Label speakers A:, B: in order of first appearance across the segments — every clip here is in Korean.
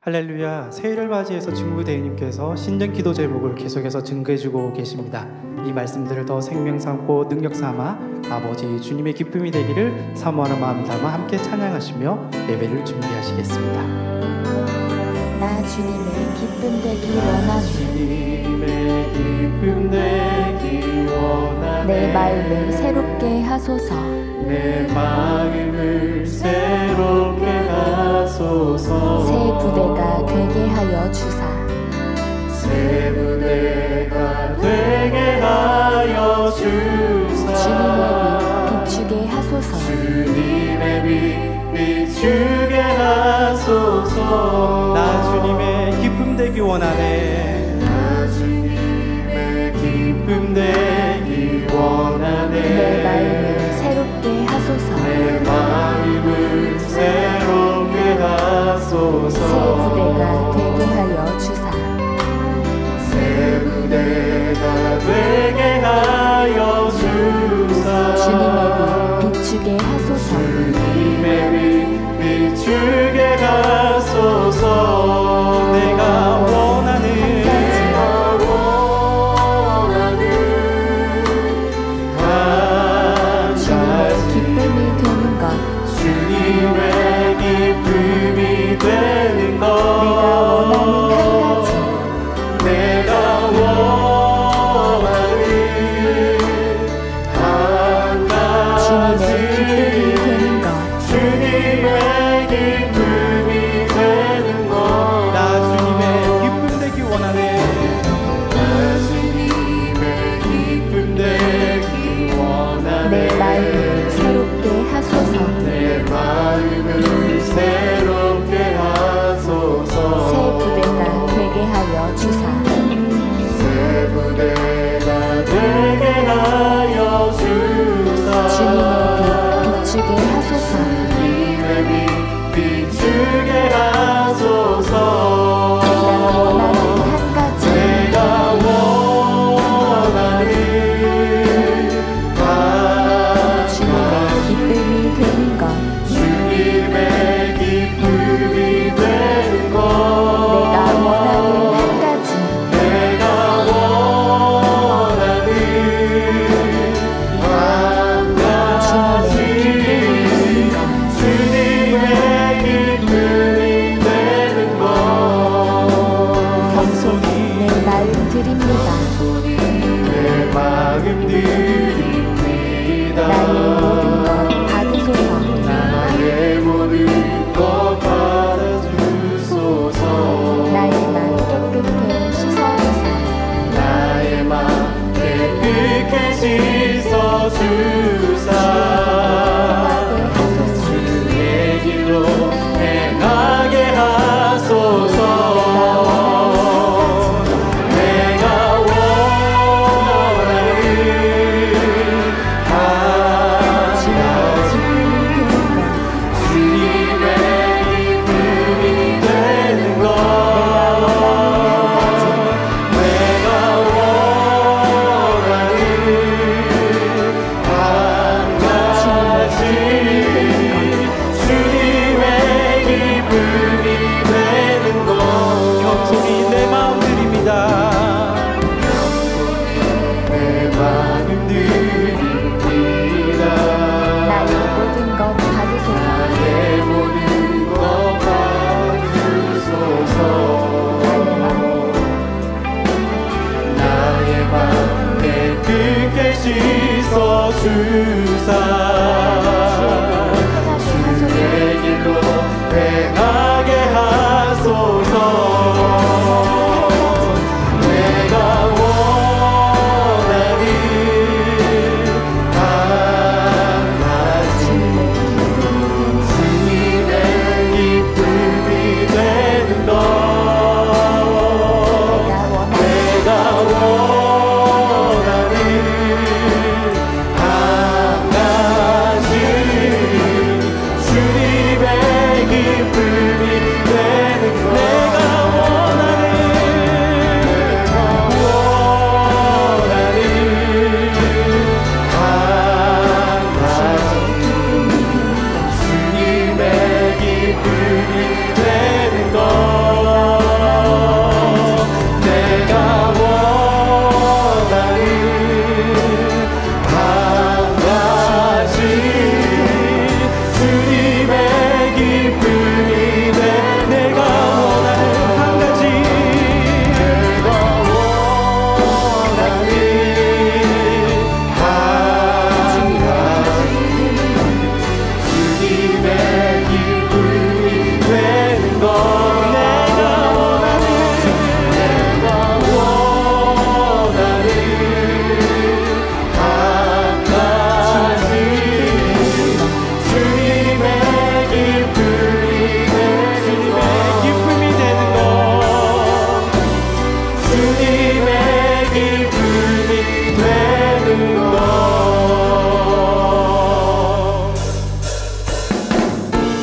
A: 할렐루야, 새해를 맞이해서 중부대행님께서 신년 기도 제목을 계속해서 증거해주고 계십니다. 이 말씀들을 더 생명 삼고 능력 삼아 아버지 주님의 기쁨이 되기를 사모하는 마음 담아 함께 찬양하시며 예배를 준비하시겠습니다.
B: 나 주님의 기쁨 되기 원하네.
A: 주님의 기쁨 되기 원하네.
B: 내 마음을 새롭게 하소서.
A: 내 마음을 새롭게 하소서.
B: 새 부대가 되게 하여 주사.
A: 새 부대가 되게 하여 주사.
B: 주님의 빛 비추게 하소서.
A: 주님의 빛 비추게 하소서. 나 주님의 기쁨 되기 원하네. 나 주님의 기쁨 되기 원하네.
B: 내 마음을 새롭게 하소서.
A: 내 마음을 새롭게 하소서.
B: 새 부대가 되게 하여 주사.
A: 새 부대가 되게 하여 주사.
B: 주님의 빛 비추게 하소서.
A: 주님의 빛 비추게 하소서. 내가 원하는
B: 기쁨이 되는 것.
A: 주님의 기쁨이 되는 것.
B: 내가 원하는
A: 한 가지.
B: 주님의 기쁨이 되는 것.
A: 주님의 기쁨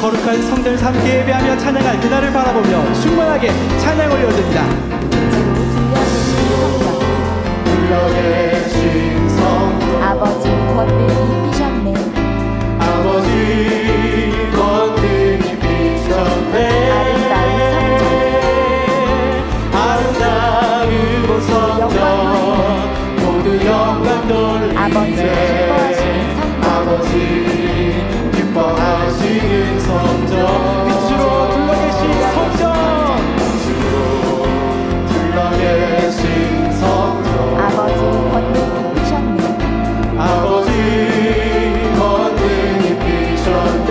A: 거룩한 성전에서 함께 예배하며 찬양할 그날을 바라보며 충만하게 찬양 올려드립니다.
B: 들려계신 성전 아버지 권능이 피셨네
C: 아버지 권능이 비셨네 아름다운 성전 모두 영광 돌리네 아버지 기뻐하시는 성전
A: 빛으로 둘러계신 성전
C: 빛으로 둘러계신 성전
B: 아버지 권능이 피셨네
C: 아버지 권능이 비셨네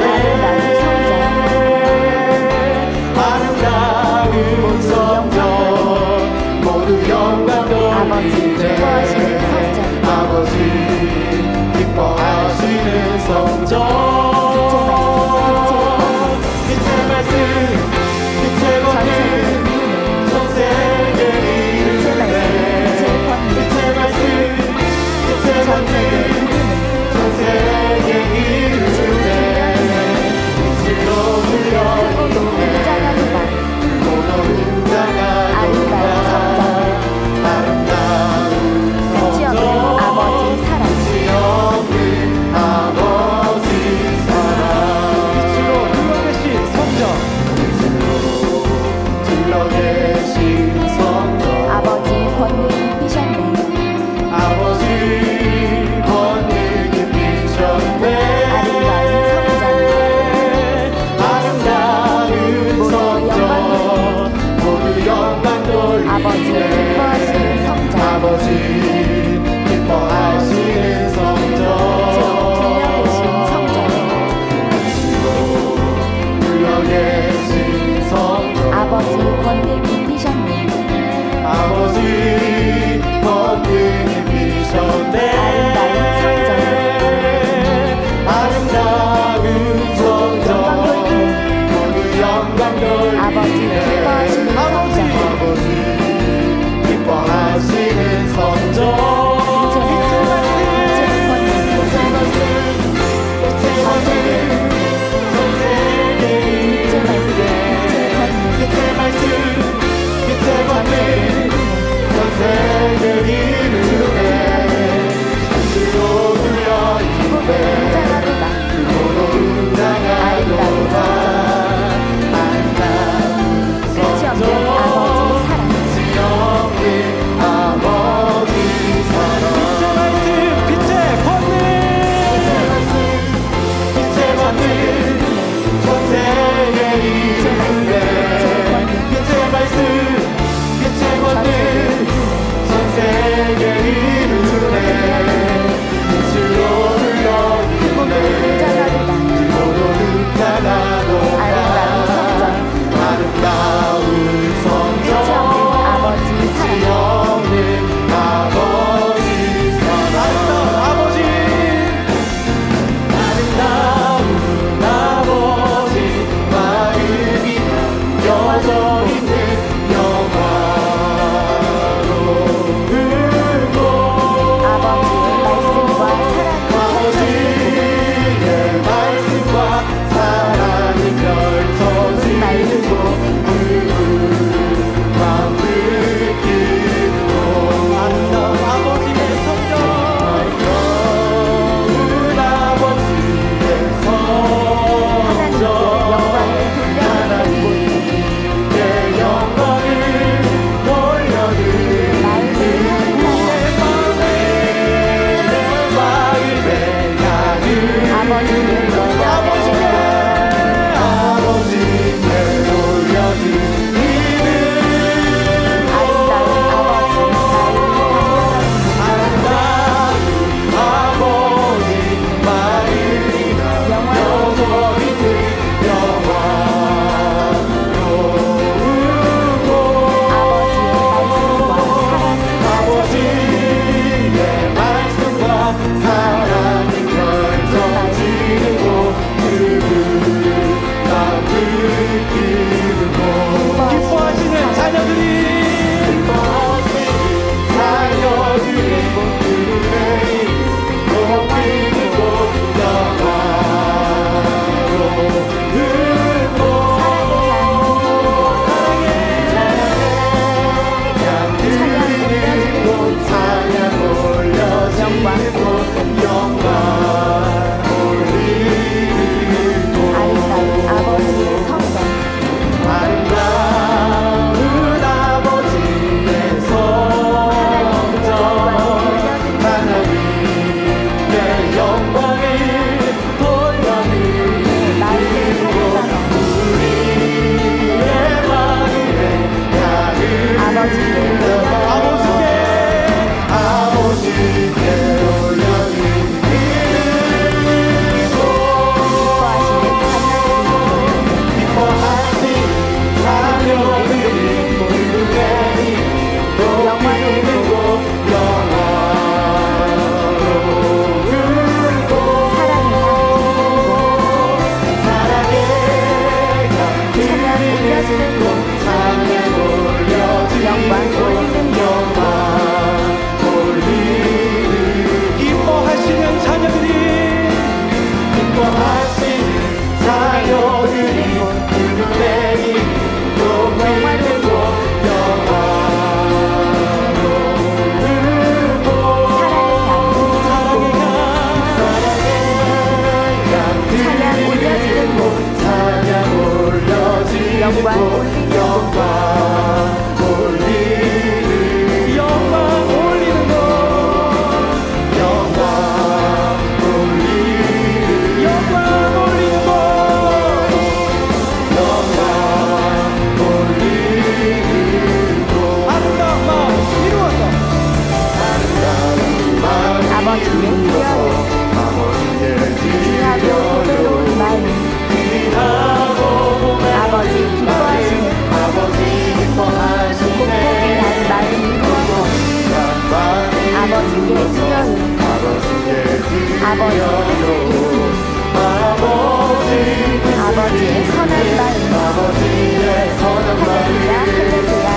B: 아버지의 선한 마음 할렐루야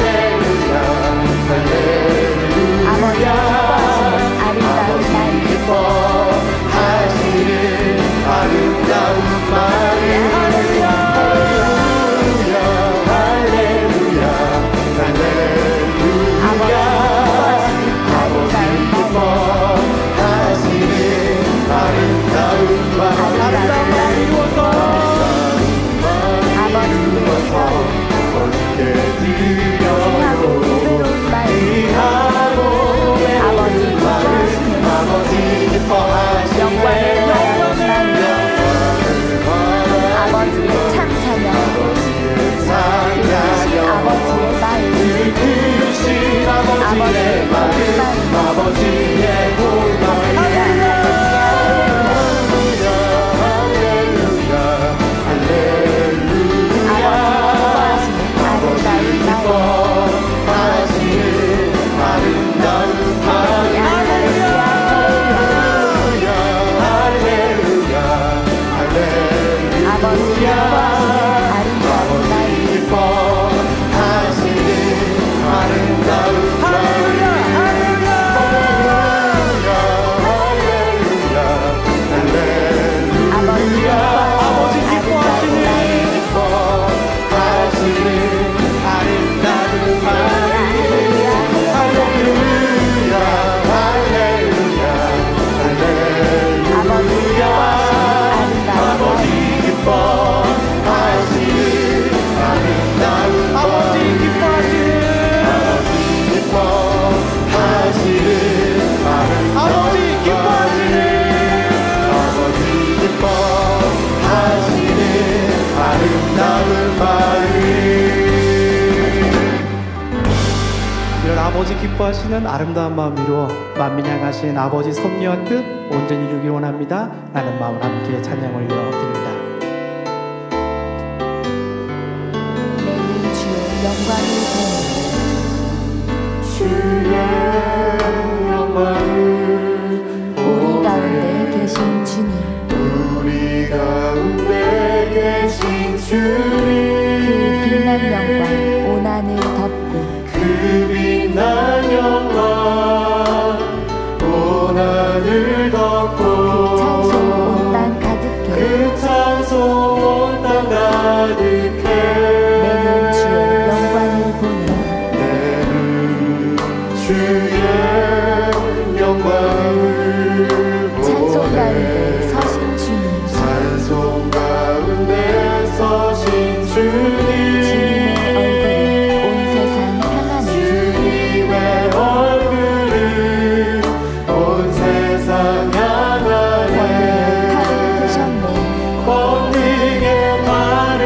B: 할렐루야 할렐루야 아버지 기뻐하시는 아름다운 마음
C: 할렐루야 할렐루야 할렐루야 아버지 기뻐하시는 아름다운 마음 아버지의 골망
A: 이런 아버지 기뻐하시는 아름다운 마음 이루어 만민 향하신 아버지 섭리와 뜻 온전히 이루기 원합니다. 라는 마음을 함께 찬양 올려드립니다.
B: 내는 주의 영광을
C: 주의 영광을
B: 우리 가운데 계신 주님
C: 우리 가운데 계신 주님
B: 그 빛난 영광 온 하늘 덮고
C: 그 빛난 영광 온 하늘 덮고
B: 찬송 온 땅 가득해
C: 그 찬송 온 땅 가득해
B: 내는 주의 영광을 보니
C: 내는 주의 영광을
B: 찬송
C: 보네
B: 가운데 서신 주님
C: 찬송 가운데 서신 주님
B: 주님의 얼굴이 온 세상 향하네
C: 주님의 얼굴을 온 세상 향하네
B: 팔을 드셨네
C: 권능의 발을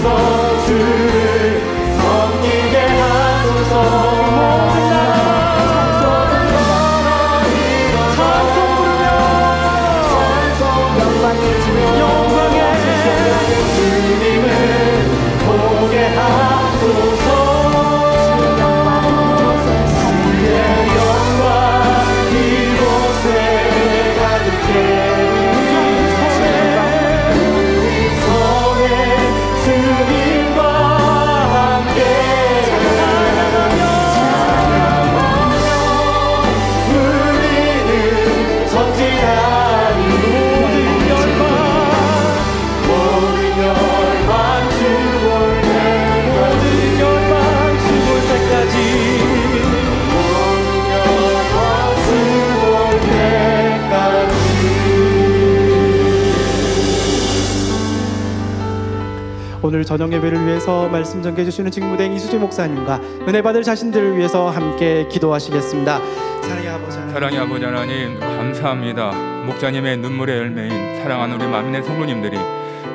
C: 하소서 주를 섬기게 하소서
A: 오늘 저녁 예배를 위해서 말씀 전개해 주시는 직무대행 이수지 목사님과 은혜 받을 자신들을 위해서 함께 기도하시겠습니다.
D: 사랑의 아버지 하나님, 감사합니다. 목자님의 눈물의 열매인 사랑하는 우리 만민의 성도님들이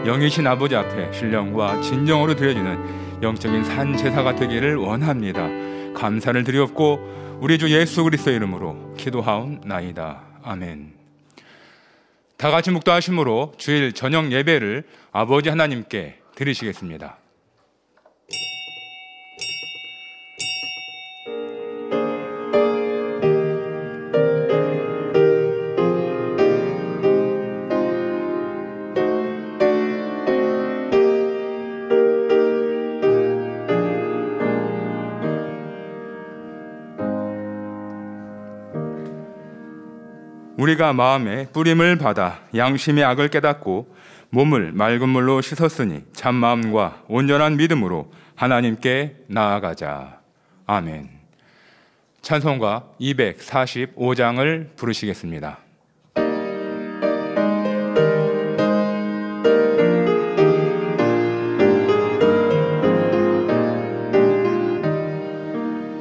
D: 영이신 아버지 앞에 신령과 진정으로 드려지는 영적인 산 제사가 되기를 원합니다. 감사를 드리옵고 우리 주 예수 그리스도의 이름으로 기도하옵나이다. 아멘. 다 같이 묵도하심으로 주일 저녁 예배를 아버지 하나님께 드리시겠습니다. 우리가 마음에 뿌림을 받아 양심의 악을 깨닫고 몸을 맑은 물로 씻었으니 참마음과 온전한 믿음으로 하나님께 나아가자. 아멘. 찬송가 245장을 부르시겠습니다.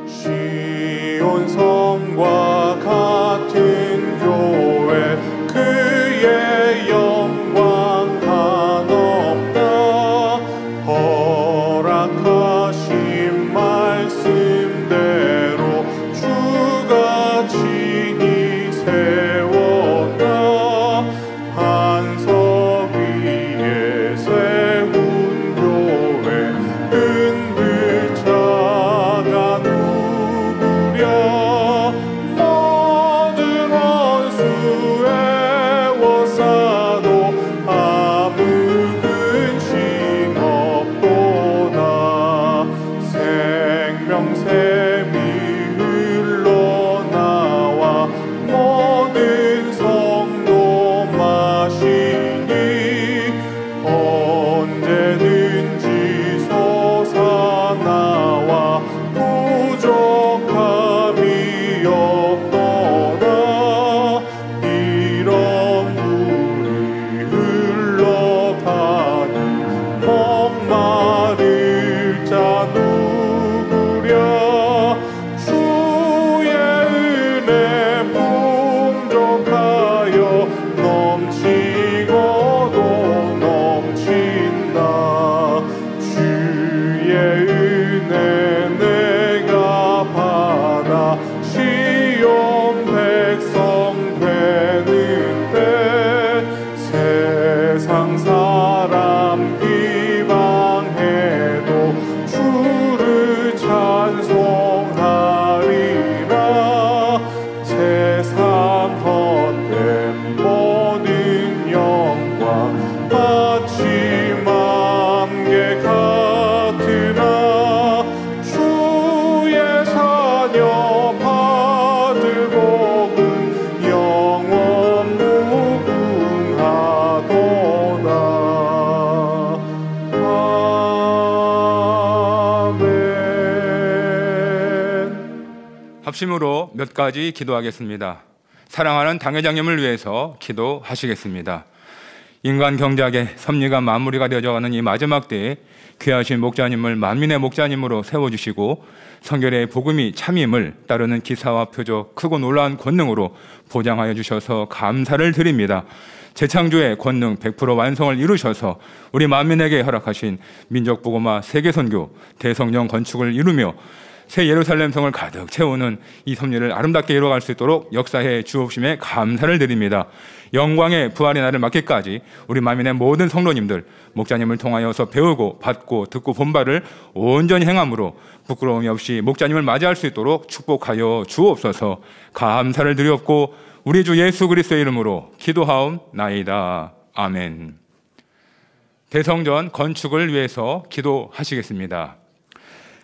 C: 시온 성과 같은 교회 그의 영광 한없다. 허락하신 말씀대로 주가 친히 세웠다. 반석 위에 세운 교회 은들자가 누구랴. 모든 원수의 워싸도 아무 근심 없도다. 생명샘이 흘러나와 모든 성도 마시니 언제든지 솟아나와 부족함이 없도다. 이런 물이 흘러가니 목마를 자 누구랴. 주의 은혜 풍족하여 넘치고도 넘친다. 주의 은혜 내가 받아 시온 백성 되는 때 세상 사람 비방해도 주를 찬송하리라. 세상 헛된 모든 영광 아침 안개 같으나 주의 자녀 받을 복은 영원 무궁하도다. 아멘.
D: 합심으로 몇 가지 기도하겠습니다. 사랑하는 당회장님을 위해서 기도하시겠습니다. 인간 경작의 섭리가 마무리가 되어가는 이 마지막 때에 귀하신 목자님을 만민의 목자님으로 세워주시고 성결의 복음이 참임을 따르는 기사와 표적 크고 놀라운 권능으로 보장하여 주셔서 감사를 드립니다. 재창조의 권능 100% 완성을 이루셔서 우리 만민에게 허락하신 민족복음화 세계선교 대성령 건축을 이루며 새 예루살렘 성을 가득 채우는 이 섭리를 아름답게 이루어갈 수 있도록 역사해 주옵심에 감사를 드립니다. 영광의 부활의 날을 맞기까지 우리 만민의 모든 성도님들 목자님을 통하여서 배우고 받고 듣고 본바를 온전히 행함으로 부끄러움이 없이 목자님을 맞이할 수 있도록 축복하여 주옵소서. 감사를 드리옵고 우리 주 예수 그리스도의 이름으로 기도하옵나이다. 아멘. 대성전 건축을 위해서 기도하시겠습니다.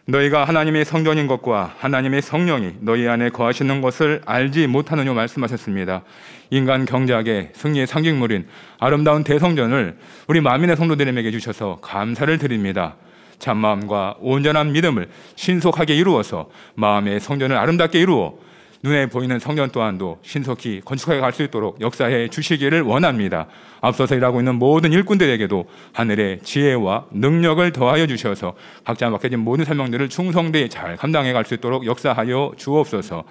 D: 너희가 하나님의 성전인 것과 하나님의 성령이 너희 안에 거하시는 것을 알지 못하느냐 말씀하셨습니다. 인간 경작의 승리의 상징물인 아름다운 대성전을 우리 만민의 성도들에게 주셔서 감사를 드립니다. 참마음과 온전한 믿음을 신속하게 이루어서 마음의 성전을 아름답게 이루어 눈에 보이는 성전 또한도 신속히 건축하게 갈 수 있도록 역사해 주시기를 원합니다. 앞서서 일하고 있는 모든 일꾼들에게도 하늘의 지혜와 능력을 더하여 주셔서 각자 맡겨진 모든 사명들을 충성되이 잘 감당해 갈 수 있도록 역사하여 주옵소서.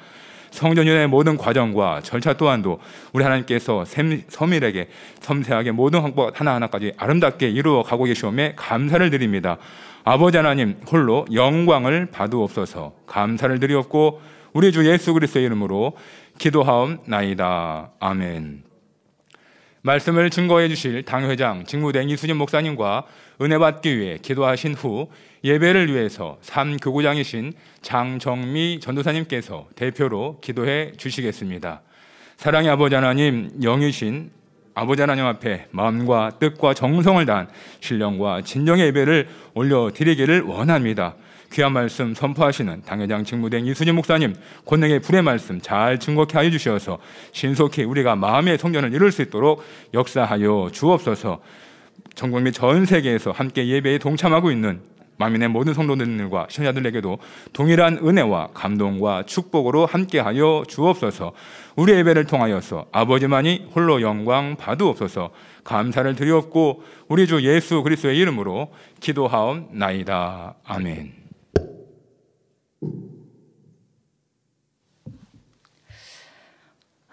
D: 성전연의 모든 과정과 절차 또한도 우리 하나님께서 서밀하게 섬세하게 모든 방법 하나하나까지 아름답게 이루어 가고 계시오매 감사를 드립니다. 아버지 하나님 홀로 영광을 받으옵소서. 감사를 드리옵고 우리 주 예수 그리스도의 이름으로 기도하옵나이다. 아멘. 말씀을 증거해 주실 당회장 직무대행 이수진 목사님과 은혜 받기 위해 기도하신 후 예배를 위해서 3교구장이신 장정미 전도사님께서 대표로 기도해 주시겠습니다. 사랑의 아버지 하나님, 영이신 아버지 하나님 앞에 마음과 뜻과 정성을 다한 신령과 진정의 예배를 올려드리기를 원합니다. 귀한 말씀 선포하시는 당회장 직무대행 이수진 목사님 권능의 불의 말씀 잘 증거케 하여 주셔서 신속히 우리가 마음의 성전을 이룰 수 있도록 역사하여 주옵소서. 전국 및 전 세계에서 함께 예배에 동참하고 있는 만민의 모든 성도들과 시청자들에게도 동일한 은혜와 감동과 축복으로 함께하여 주옵소서. 우리 예배를 통하여서 아버지만이 홀로 영광 받으옵소서. 감사를 드리옵고 우리 주 예수 그리스도의 이름으로 기도하옵나이다. 아멘.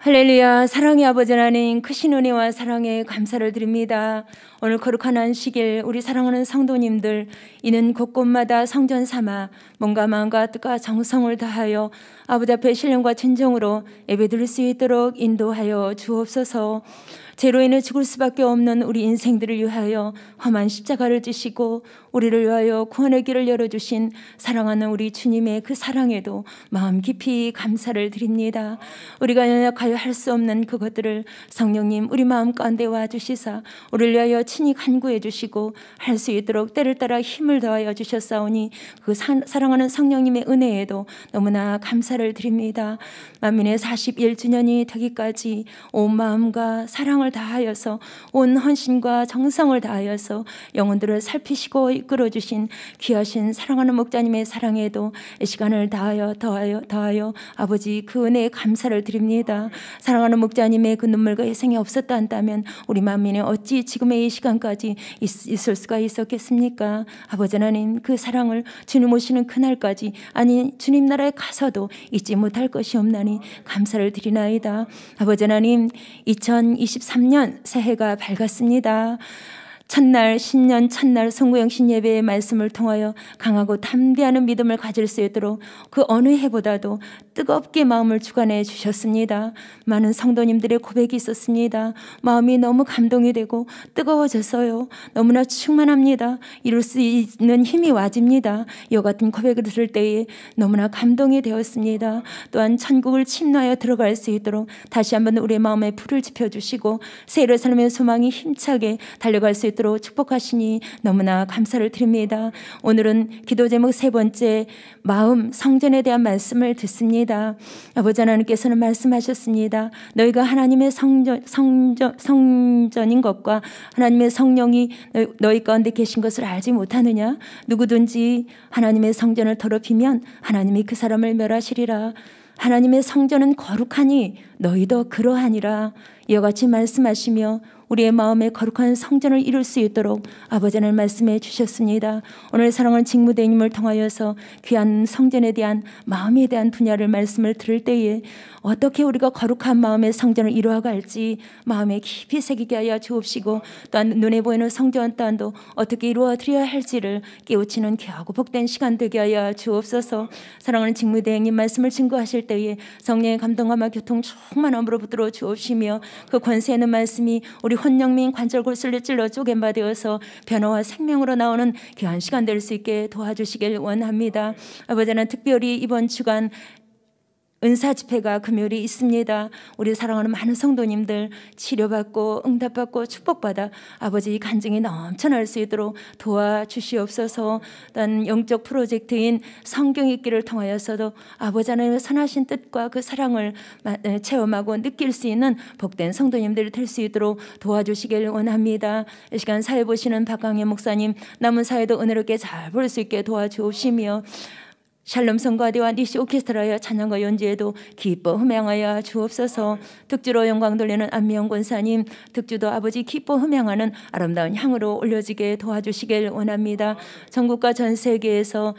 E: 할렐루야. 사랑의 아버지 하나님, 크신 은혜와 사랑에 감사를 드립니다. 오늘 거룩한 안식일 우리 사랑하는 성도님들 이는 곳곳마다 성전 삼아 몸과 마음과 뜻과 정성을 다하여 아버지 앞에 신령과 진정으로 예배드릴 수 있도록 인도하여 주옵소서. 죄로 인해 죽을 수밖에 없는 우리 인생들을 위하여 험한 십자가를 지시고 우리를 위하여 구원의 길을 열어주신 사랑하는 우리 주님의 그 사랑에도 마음 깊이 감사를 드립니다. 우리가 연약하여 할 수 없는 그것들을 성령님 우리 마음 가운데 와주시사 우리를 위하여 친히 간구해 주시고 할 수 있도록 때를 따라 힘을 더하여 주셨사오니 그 사랑하는 성령님의 은혜에도 너무나 감사를 드립니다. 만민의 41주년이 되기까지 온 마음과 사랑을 다하여서 온 헌신과 정성을 다하여서 영혼들을 살피시고 이끌어주신 귀하신 사랑하는 목자님의 사랑에도 이 시간을 더하여 아버지 그 은혜에 감사를 드립니다. 사랑하는 목자님의 그 눈물과 희생이 없었다 한다면 우리 만민이 어찌 지금의 이 시간까지 있을 수가 있었겠습니까? 아버지 하나님 그 사랑을 주님 오시는 그날까지 아니 주님 나라에 가서도 잊지 못할 것이 없나니 감사를 드리나이다. 아버지 하나님 2023년 새해가 밝았습니다. 첫날 신년 첫날 송구영신 예배의 말씀을 통하여 강하고 담대하는 믿음을 가질 수 있도록 그 어느 해보다도 뜨겁게 마음을 주관해 주셨습니다. 많은 성도님들의 고백이 있었습니다. 마음이 너무 감동이 되고 뜨거워져서요. 너무나 충만합니다. 이룰 수 있는 힘이 와집니다. 이와 같은 고백을 들을 때에 너무나 감동이 되었습니다. 또한 천국을 침노하여 들어갈 수 있도록 다시 한번 우리의 마음에 불을 지펴주시고 새 예루살렘의 소망이 힘차게 달려갈 수 있도록 축복하시니 너무나 감사를 드립니다. 오늘은 기도 제목 세 번째 마음 성전에 대한 말씀을 듣습니다. 아버지 하나님께서는 말씀하셨습니다. 너희가 하나님의 성전인 것과 하나님의 성령이 너희 가운데 계신 것을 알지 못하느냐? 누구든지 하나님의 성전을 더럽히면 하나님이 그 사람을 멸하시리라. 하나님의 성전은 거룩하니 너희도 그러하니라. 이와 같이 말씀하시며 우리의 마음에 거룩한 성전을 이룰 수 있도록 아버지 하나님 말씀해 주셨습니다. 오늘 사랑하는 직무대행님을 통하여서 귀한 성전에 대한 마음에 대한 분야를 말씀을 들을 때에 어떻게 우리가 거룩한 마음의 성전을 이루어갈지 마음에 깊이 새기게 하여 주옵시고, 또한 눈에 보이는 성전 또한도 어떻게 이루어드려야 할지를 깨우치는 귀하고 복된 시간 되게 하여 주옵소서. 사랑하는 직무대행님 말씀을 증거하실 때에 성령의 감동감화 교통 충만함으로 붙들어 주옵시며, 그 권세 있는 말씀이 우리 혼영민 관절골슬로 찔러 쪼갠바 되어서 변화와 생명으로 나오는 귀한 시간 될 수 있게 도와주시길 원합니다. 아버지 하나님, 특별히 이번 주간 은사 집회가 금요일이 있습니다. 우리 사랑하는 많은 성도님들 치료받고 응답받고 축복받아 아버지 간증이 넘쳐날 수 있도록 도와주시옵소서. 또한 영적 프로젝트인 성경 읽기를 통하여서도 아버지 하나님의 선하신 뜻과 그 사랑을 체험하고 느낄 수 있는 복된 성도님들이 될 수 있도록 도와주시길 원합니다. 이 시간 사회 보시는 박광현 목사님, 남은 사회도 은혜롭게 잘 볼 수 있게 도와주옵시며, 샬롬 성가대와 니시 오케스트라여 찬양과 연주에도 기뻐 흠양하여 주옵소서. 특주로 영광 돌리는 안미영 권사님, 특주도 아버지 기뻐 흠양하는 아름다운 향으로 올려지게 도와주시길 원합니다. 전국과 전 세계에서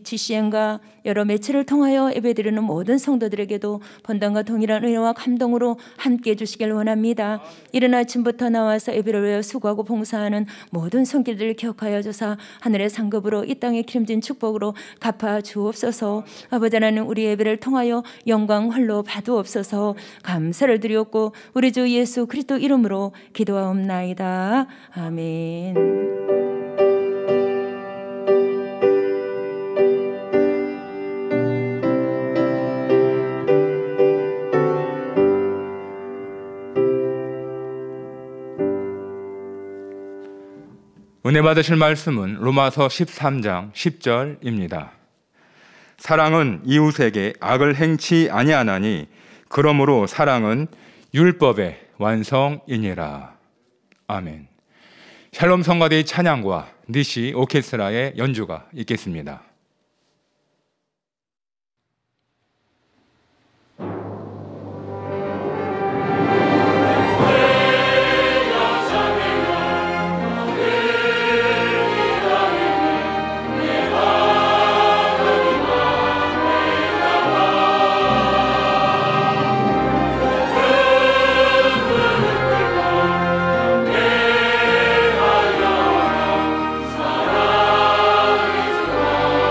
E: GCN과 여러 매체를 통하여 예배드리는 모든 성도들에게도 번dan과 동일한 은혜와 감동으로 함께해 주시길 원합니다. 이른 아침부터 나와서 예배를 위해 수고하고 봉사하는 모든 손길들을 기억하여 주사 하늘의 상급으로 이 땅의 기름진 축복으로 갚아 주옵소서. 아버지 하나님, 우리 예배를 통하여 영광 홀로 받으옵소서. 감사를 드리옵고 우리 주 예수 그리스도 이름으로 기도하옵나이다. 아멘.
D: 은혜 받으실 말씀은 로마서 13장 10절입니다. 사랑은 이웃에게 악을 행치 아니하나니 그러므로 사랑은 율법의 완성이니라. 아멘. 샬롬 성가대의 찬양과 니시 오케스트라의 연주가 있겠습니다.
C: 사랑이 좋아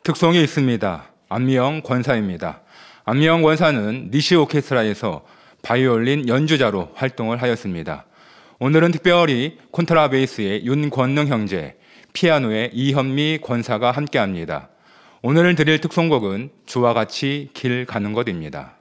D: 특송이 있습니다. 안미영 권사입니다. 안미영 권사는 니시 오케스트라에서 바이올린 연주자로 활동을 하였습니다. 오늘은 특별히 콘트라베이스의 윤권능 형제, 피아노의 이현미 권사가 함께합니다. 오늘 드릴 특송곡은 주와 같이 길 가는 것입니다.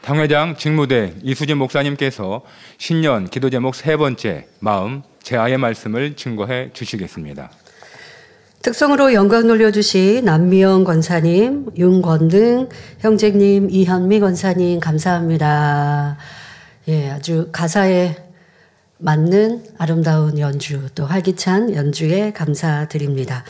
D: 당회장 직무대 이수진 목사님께서 신년 기도 제목 세 번째 마음 제아의 말씀을 증거해 주시겠습니다.
F: 특성으로 영광 돌려주신 안미영 권사님, 윤권능 형제님, 이현미 권사님 감사합니다. 예, 아주 가사에 맞는 아름다운 연주, 또 활기찬 연주에 감사드립니다.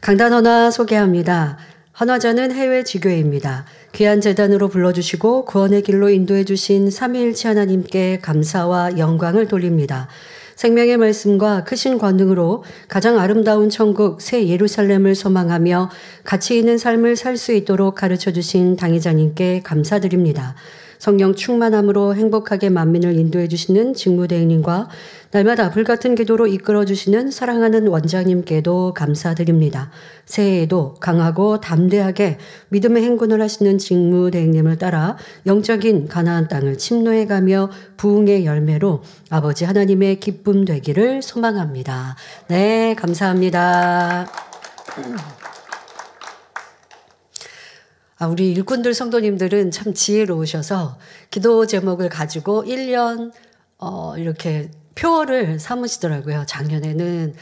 F: 강단 헌화 소개합니다. 헌화자는 해외 지교회입니다. 귀한 재단으로 불러주시고 구원의 길로 인도해 주신 삼위일체 하나님께 감사와 영광을 돌립니다. 생명의 말씀과 크신 권능으로 가장 아름다운 천국 새 예루살렘을 소망하며 가치 있는 삶을 살 수 있도록 가르쳐 주신 당회자님께 감사드립니다. 성령 충만함으로 행복하게 만민을 인도해 주시는 직무대행님과 날마다 불같은 기도로 이끌어 주시는 사랑하는 원장님께도 감사드립니다. 새해에도 강하고 담대하게 믿음의 행군을 하시는 직무대행님을 따라 영적인 가나안 땅을 침노해가며 부흥의 열매로 아버지 하나님의 기쁨 되기를 소망합니다. 네, 감사합니다. 우리 일꾼들 성도님들은 참 지혜로우셔서 기도 제목을 가지고 1년 이렇게 표어를 삼으시더라고요. 작년에는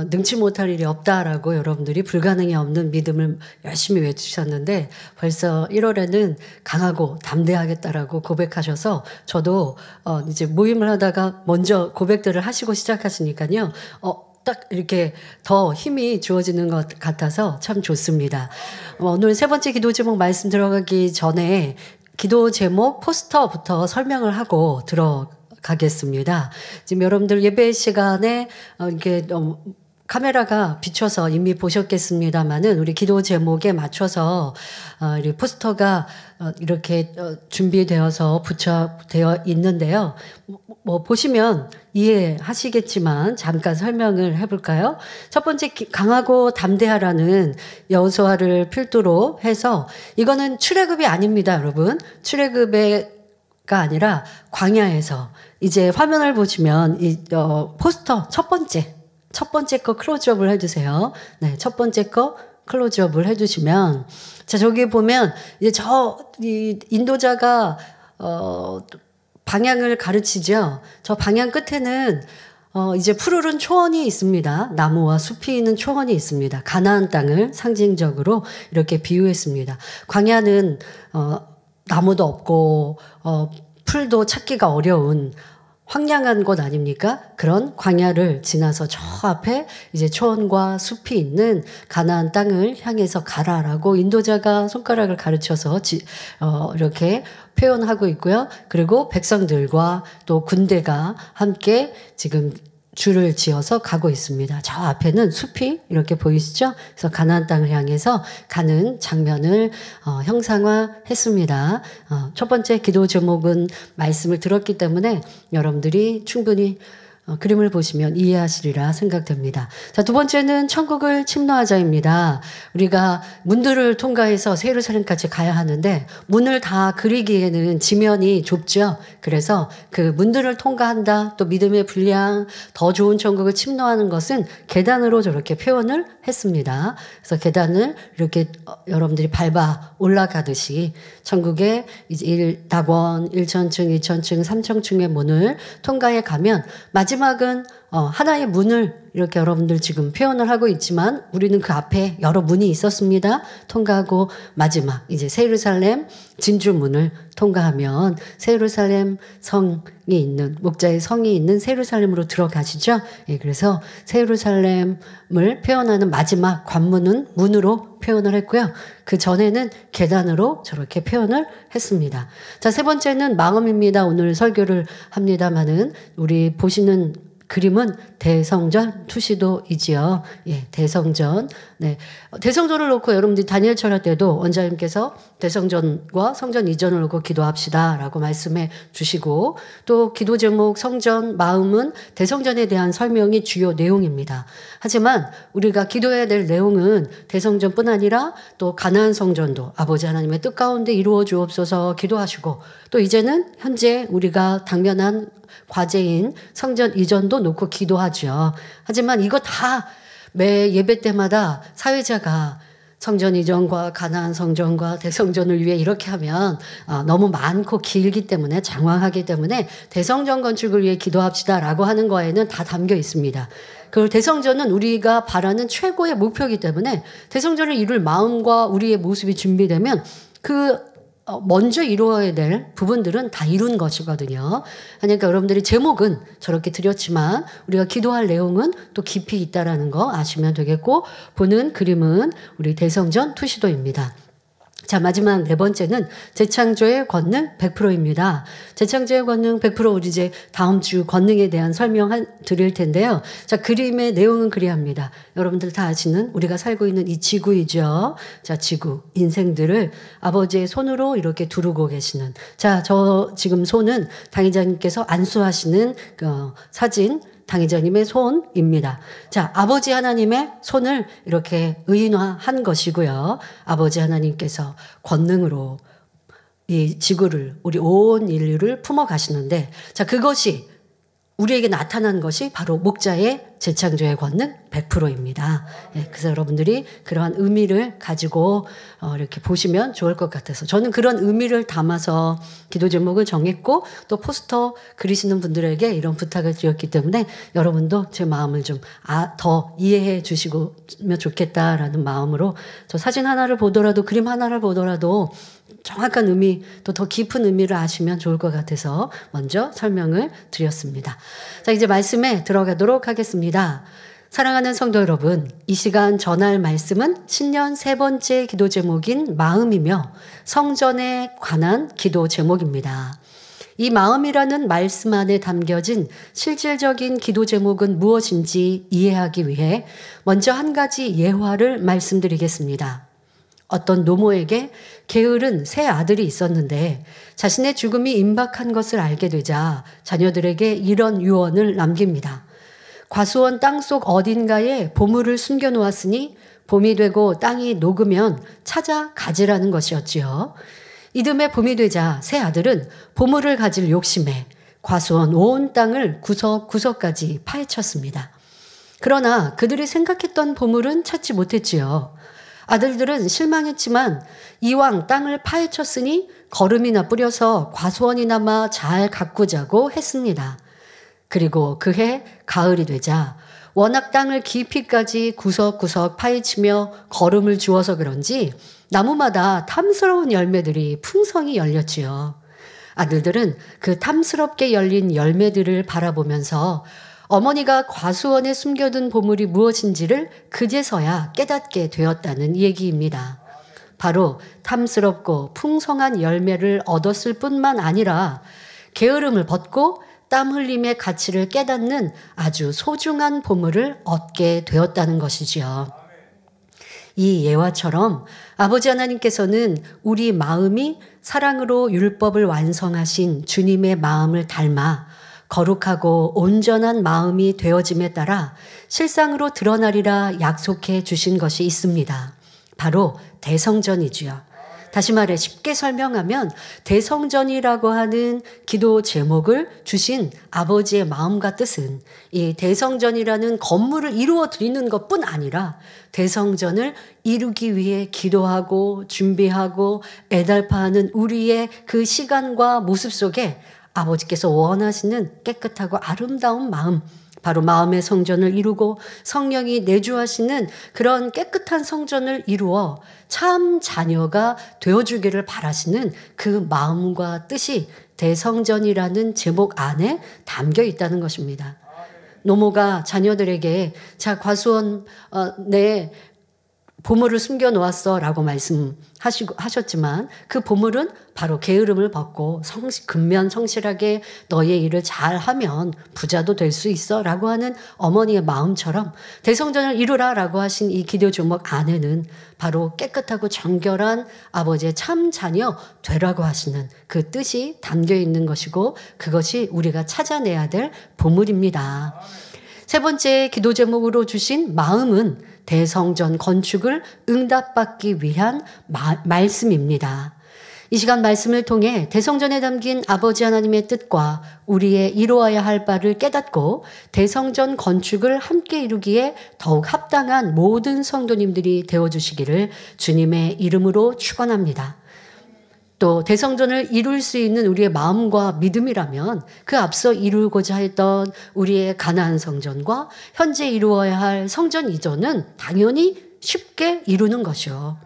F: 능치 못할 일이 없다라고 여러분들이 불가능이 없는 믿음을 열심히 외치셨는데 벌써 1월에는 강하고 담대하겠다라고 고백하셔서 저도 이제 모임을 하다가 먼저 고백들을 하시고 시작하시니까요. 딱 이렇게 더 힘이 주어지는 것 같아서 참 좋습니다. 오늘 세 번째 기도 제목 말씀 들어가기 전에 기도 제목 포스터부터 설명을 하고 들어가겠습니다. 지금 여러분들 예배 시간에 이렇게 카메라가 비춰서 이미 보셨겠습니다만은 우리 기도 제목에 맞춰서 이 포스터가 이렇게 준비되어서 붙여되어 있는데요. 뭐 보시면 이해하시겠지만 잠깐 설명을 해볼까요? 첫 번째 강하고 담대하라는 여호수아를 필두로 해서 이거는 출애굽이 아닙니다, 여러분. 출애굽가 아니라 광야에서 이제 화면을 보시면 이 포스터 첫 번째 거 클로즈업을 해주세요. 네, 첫 번째 거 클로즈업을 해주시면 자 저기 보면 이제 이 인도자가 방향을 가르치죠. 저 방향 끝에는 이제 푸르른 초원이 있습니다. 나무와 숲이 있는 초원이 있습니다. 가나안 땅을 상징적으로 이렇게 비유했습니다. 광야는 나무도 없고 풀도 찾기가 어려운 황량한 곳 아닙니까? 그런 광야를 지나서 저 앞에 이제 초원과 숲이 있는 가나안 땅을 향해서 가라라고 인도자가 손가락을 가르쳐서 이렇게 표현하고 있고요. 그리고 백성들과 또 군대가 함께 지금 줄을 지어서 가고 있습니다. 저 앞에는 숲이 이렇게 보이시죠? 그래서 가나안 땅을 향해서 가는 장면을 형상화했습니다. 첫 번째 기도 제목은 말씀을 들었기 때문에 여러분들이 충분히 그림을 보시면 이해하시리라 생각됩니다. 자, 두 번째는 천국을 침노하자입니다. 우리가 문들을 통과해서 새 예루살렘까지 가야 하는데 문을 다 그리기에는 지면이 좁죠. 그래서 그 문들을 통과한다, 또 믿음의 분량, 더 좋은 천국을 침노하는 것은 계단으로 저렇게 표현을 했습니다. 그래서 계단을 이렇게 여러분들이 밟아 올라가듯이 천국의 이제 1낙원, 1천층, 2천층, 3천층의 문을 통과해 가면 마지막은 하나의 문을 이렇게 여러분들 지금 표현을 하고 있지만 우리는 그 앞에 여러 문이 있었습니다. 통과하고 마지막 이제 새 예루살렘 진주문을 통과하면 새 예루살렘 성이 있는 목자의 성이 있는 새 예루살렘으로 들어가시죠. 예, 그래서 새 예루살렘을 표현하는 마지막 관문은 문으로 표현을 했고요. 그 전에는 계단으로 저렇게 표현을 했습니다. 자, 세 번째는 마음입니다. 오늘 설교를 합니다마는 우리 보시는 그림은 대성전 투시도이지요. 예, 대성전. 네. 대성전을 놓고 여러분들이 다니엘 철학 때도 원장님께서 대성전과 성전 이전을 놓고 기도합시다라고 말씀해 주시고 또 기도 제목 성전 마음은 대성전에 대한 설명이 주요 내용입니다. 하지만 우리가 기도해야 될 내용은 대성전뿐 아니라 또 가나안 성전도 아버지 하나님의 뜻 가운데 이루어 주옵소서 기도하시고 또 이제는 현재 우리가 당면한 과제인 성전 이전도 놓고 기도하죠. 하지만 이거 다 매 예배 때마다 사회자가 성전 이전과 가나안 성전과 대성전을 위해 이렇게 하면 너무 많고 길기 때문에 장황하기 때문에 대성전 건축을 위해 기도합시다라고 하는 거에는 다 담겨 있습니다. 그 대성전은 우리가 바라는 최고의 목표이기 때문에 대성전을 이룰 마음과 우리의 모습이 준비되면 그 먼저 이루어야 될 부분들은 다 이룬 것이거든요. 그러니까 여러분들이 제목은 저렇게 드렸지만 우리가 기도할 내용은 또 깊이 있다라는 거 아시면 되겠고 보는 그림은 우리 대성전 투시도입니다. 자, 마지막 네 번째는 재창조의 권능 100%입니다. 재창조의 권능 100% 우리 이제 다음 주 권능에 대한 설명 드릴 텐데요. 자, 그림의 내용은 그리합니다. 여러분들 다 아시는 우리가 살고 있는 이 지구이죠. 자, 지구, 인생들을 아버지의 손으로 이렇게 두르고 계시는. 자, 저 지금 손은 당회장님께서 안수하시는 그 사진, 당회장님의 손입니다. 자, 아버지 하나님의 손을 이렇게 의인화한 것이고요. 아버지 하나님께서 권능으로 이 지구를, 우리 온 인류를 품어 가시는데, 자, 그것이 우리에게 나타난 것이 바로 목자의 재창조의 권능 100%입니다. 예, 그래서 여러분들이 그러한 의미를 가지고 이렇게 보시면 좋을 것 같아서 저는 그런 의미를 담아서 기도 제목을 정했고 또 포스터 그리시는 분들에게 이런 부탁을 드렸기 때문에 여러분도 제 마음을 좀 더 이해해 주시면 좋겠다라는 마음으로 저 사진 하나를 보더라도 그림 하나를 보더라도 정확한 의미 또 더 깊은 의미를 아시면 좋을 것 같아서 먼저 설명을 드렸습니다. 자, 이제 말씀에 들어가도록 하겠습니다. 사랑하는 성도 여러분, 이 시간 전할 말씀은 신년 세 번째 기도 제목인 마음이며 성전에 관한 기도 제목입니다. 이 마음이라는 말씀 안에 담겨진 실질적인 기도 제목은 무엇인지 이해하기 위해 먼저 한 가지 예화를 말씀드리겠습니다. 어떤 노모에게 게으른 세 아들이 있었는데 자신의 죽음이 임박한 것을 알게 되자 자녀들에게 이런 유언을 남깁니다. 과수원 땅속 어딘가에 보물을 숨겨놓았으니 봄이 되고 땅이 녹으면 찾아 가지라는 것이었지요. 이듬해 봄이 되자 세 아들은 보물을 가질 욕심에 과수원 온 땅을 구석구석까지 파헤쳤습니다. 그러나 그들이 생각했던 보물은 찾지 못했지요. 아들들은 실망했지만 이왕 땅을 파헤쳤으니 거름이나 뿌려서 과수원이나마 잘 가꾸자고 했습니다. 그리고 그해 가을이 되자 워낙 땅을 깊이까지 구석구석 파헤치며 거름을 주어서 그런지 나무마다 탐스러운 열매들이 풍성히 열렸지요. 아들들은 그 탐스럽게 열린 열매들을 바라보면서 어머니가 과수원에 숨겨둔 보물이 무엇인지를 그제서야 깨닫게 되었다는 얘기입니다. 바로 탐스럽고 풍성한 열매를 얻었을 뿐만 아니라 게으름을 벗고 땀 흘림의 가치를 깨닫는 아주 소중한 보물을 얻게 되었다는 것이지요. 이 예화처럼 아버지 하나님께서는 우리 마음이 사랑으로 율법을 완성하신 주님의 마음을 닮아 거룩하고 온전한 마음이 되어짐에 따라 실상으로 드러나리라 약속해 주신 것이 있습니다. 바로 대성전이지요. 다시 말해 쉽게 설명하면 대성전이라고 하는 기도 제목을 주신 아버지의 마음과 뜻은 이 대성전이라는 건물을 이루어 드리는 것뿐 아니라 대성전을 이루기 위해 기도하고 준비하고 애달파하는 우리의 그 시간과 모습 속에 아버지께서 원하시는 깨끗하고 아름다운 마음, 바로 마음의 성전을 이루고 성령이 내주하시는 그런 깨끗한 성전을 이루어 참 자녀가 되어주기를 바라시는 그 마음과 뜻이 대성전이라는 제목 안에 담겨 있다는 것입니다. 노모가 자녀들에게 자, 과수원 내 보물을 숨겨놓았어 라고 말씀하셨지만 그 보물은 바로 게으름을 벗고 근면 성실하게 너의 일을 잘하면 부자도 될 수 있어 라고 하는 어머니의 마음처럼 대성전을 이루라 라고 하신 이 기도 제목 안에는 바로 깨끗하고 정결한 아버지의 참 자녀 되라고 하시는 그 뜻이 담겨 있는 것이고 그것이 우리가 찾아내야 될 보물입니다. 세 번째 기도 제목으로 주신 마음은 대성전 건축을 응답받기 위한 말씀입니다. 이 시간 말씀을 통해 대성전에 담긴 아버지 하나님의 뜻과 우리의 이루어야 할 바를 깨닫고 대성전 건축을 함께 이루기에 더욱 합당한 모든 성도님들이 되어주시기를 주님의 이름으로 축원합니다. 또 대성전을 이룰 수 있는 우리의 마음과 믿음이라면 그 앞서 이루고자 했던 우리의 가나안 성전과 현재 이루어야 할 성전 이전은 당연히 쉽게 이루는 것이요.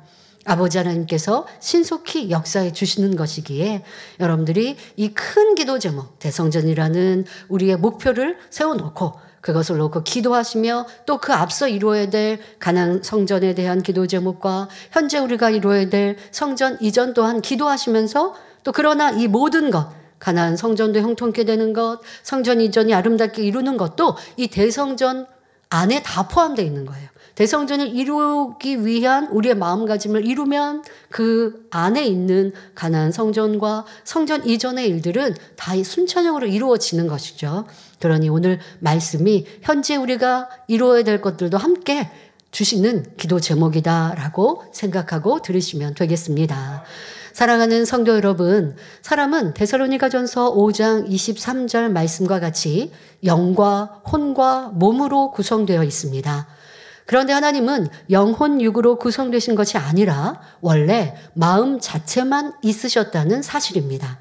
F: 아버지 하나님께서 신속히 역사해 주시는 것이기에 여러분들이 이 큰 기도 제목 대성전이라는 우리의 목표를 세워놓고 그것을 놓고 기도하시며 또 그 앞서 이루어야 될 가나안 성전에 대한 기도 제목과 현재 우리가 이루어야 될 성전 이전 또한 기도하시면서 또 그러나 이 모든 것 가나안 성전도 형통케 되는 것, 성전 이전이 아름답게 이루는 것도 이 대성전 안에 다 포함되어 있는 거예요. 대성전을 이루기 위한 우리의 마음가짐을 이루면 그 안에 있는 가나안 성전과 성전 이전의 일들은 다 순차적으로 이루어지는 것이죠. 그러니 오늘 말씀이 현재 우리가 이루어야 될 것들도 함께 주시는 기도 제목이다라고 생각하고 들으시면 되겠습니다. 사랑하는 성도 여러분, 사람은 데살로니가전서 5장 23절 말씀과 같이 영과 혼과 몸으로 구성되어 있습니다. 그런데 하나님은 영혼 육으로 구성되신 것이 아니라 원래 마음 자체만 있으셨다는 사실입니다.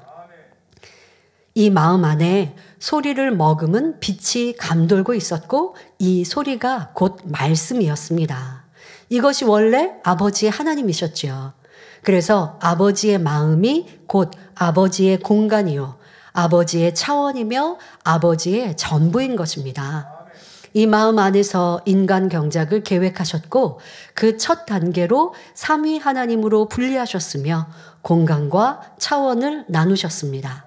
F: 이 마음 안에 소리를 머금은 빛이 감돌고 있었고 이 소리가 곧 말씀이었습니다. 이것이 원래 아버지의 하나님이셨지요. 그래서 아버지의 마음이 곧 아버지의 공간이요, 아버지의 차원이며 아버지의 전부인 것입니다. 이 마음 안에서 인간 경작을 계획하셨고 그 첫 단계로 삼위 하나님으로 분리하셨으며 공간과 차원을 나누셨습니다.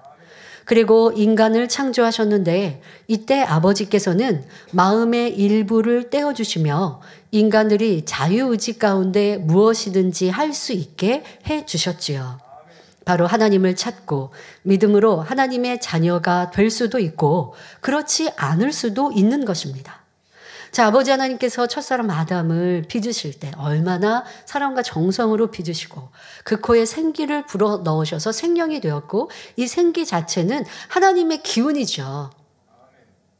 F: 그리고 인간을 창조하셨는데 이때 아버지께서는 마음의 일부를 떼어주시며 인간들이 자유의지 가운데 무엇이든지 할 수 있게 해주셨지요. 바로 하나님을 찾고 믿음으로 하나님의 자녀가 될 수도 있고 그렇지 않을 수도 있는 것입니다. 자, 아버지 하나님께서 첫사람 아담을 빚으실 때 얼마나 사랑과 정성으로 빚으시고 그 코에 생기를 불어 넣으셔서 생명이 되었고 이 생기 자체는 하나님의 기운이죠.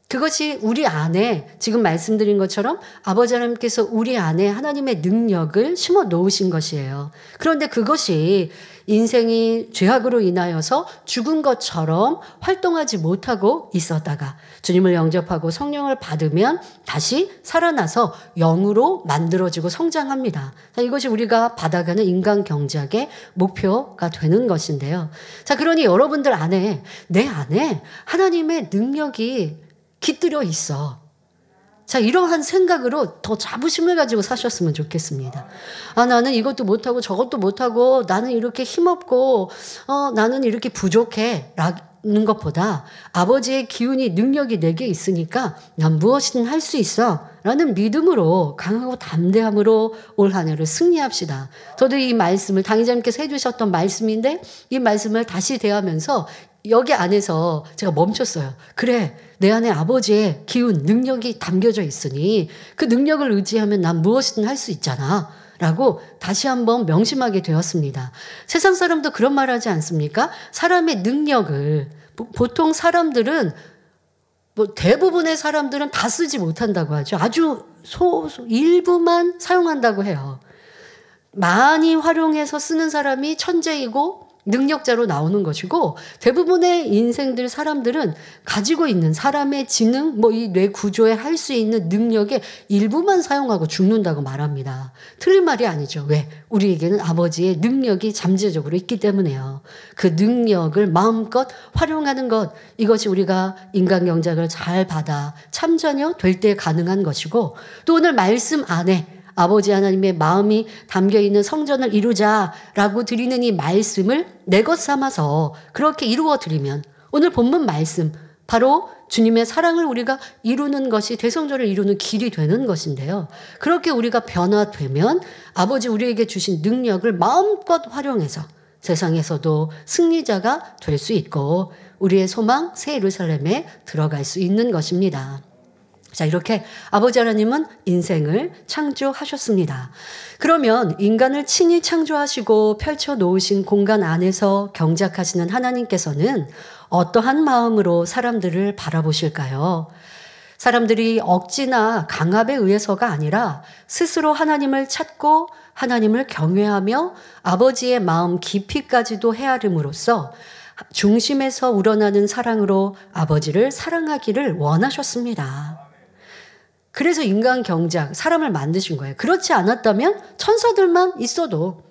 F: 그것이 우리 안에 지금 말씀드린 것처럼 아버지 하나님께서 우리 안에 하나님의 능력을 심어 놓으신 것이에요. 그런데 그것이 인생이 죄악으로 인하여서 죽은 것처럼 활동하지 못하고 있었다가 주님을 영접하고 성령을 받으면 다시 살아나서 영으로 만들어지고 성장합니다. 자, 이것이 우리가 받아가는 인간 경작의 목표가 되는 것인데요. 자, 그러니 여러분들 안에 내 안에 하나님의 능력이 깃들여 있어. 자, 이러한 생각으로 더 자부심을 가지고 사셨으면 좋겠습니다. 아, 나는 이것도 못하고 저것도 못하고 나는 이렇게 힘없고 나는 이렇게 부족해 라는 것보다 아버지의 기운이 능력이 내게 있으니까 난 무엇이든 할 수 있어 라는 믿음으로 강하고 담대함으로 올 한 해를 승리합시다. 저도 이 말씀을 당의자님께서 해주셨던 말씀인데 이 말씀을 다시 대하면서 여기 안에서 제가 멈췄어요. 그래, 내 안에 아버지의 기운, 능력이 담겨져 있으니 그 능력을 의지하면 난 무엇이든 할 수 있잖아 라고 다시 한번 명심하게 되었습니다. 세상 사람도 그런 말 하지 않습니까? 사람의 능력을 보통 사람들은 대부분의 사람들은 다 쓰지 못한다고 하죠. 아주 일부만 사용한다고 해요. 많이 활용해서 쓰는 사람이 천재이고 능력자로 나오는 것이고 대부분의 인생들 사람들은 가지고 있는 사람의 지능, 이 뇌 구조에 할 수 있는 능력의 일부만 사용하고 죽는다고 말합니다. 틀린 말이 아니죠. 왜? 우리에게는 아버지의 능력이 잠재적으로 있기 때문에요. 그 능력을 마음껏 활용하는 것, 이것이 우리가 인간 경작을 잘 받아 참자녀 될 때 가능한 것이고 또 오늘 말씀 안에 아버지 하나님의 마음이 담겨있는 성전을 이루자라고 드리는 이 말씀을 내 것 삼아서 그렇게 이루어 드리면 오늘 본문 말씀 바로 주님의 사랑을 우리가 이루는 것이 대성전을 이루는 길이 되는 것인데요. 그렇게 우리가 변화되면 아버지 우리에게 주신 능력을 마음껏 활용해서 세상에서도 승리자가 될 수 있고 우리의 소망 새 예루살렘에 들어갈 수 있는 것입니다. 자, 이렇게 아버지 하나님은 인생을 창조하셨습니다. 그러면 인간을 친히 창조하시고 펼쳐놓으신 공간 안에서 경작하시는 하나님께서는 어떠한 마음으로 사람들을 바라보실까요? 사람들이 억지나 강압에 의해서가 아니라 스스로 하나님을 찾고 하나님을 경외하며 아버지의 마음 깊이까지도 헤아림으로써 중심에서 우러나는 사랑으로 아버지를 사랑하기를 원하셨습니다. 그래서 인간 경작, 사람을 만드신 거예요. 그렇지 않았다면 천사들만 있어도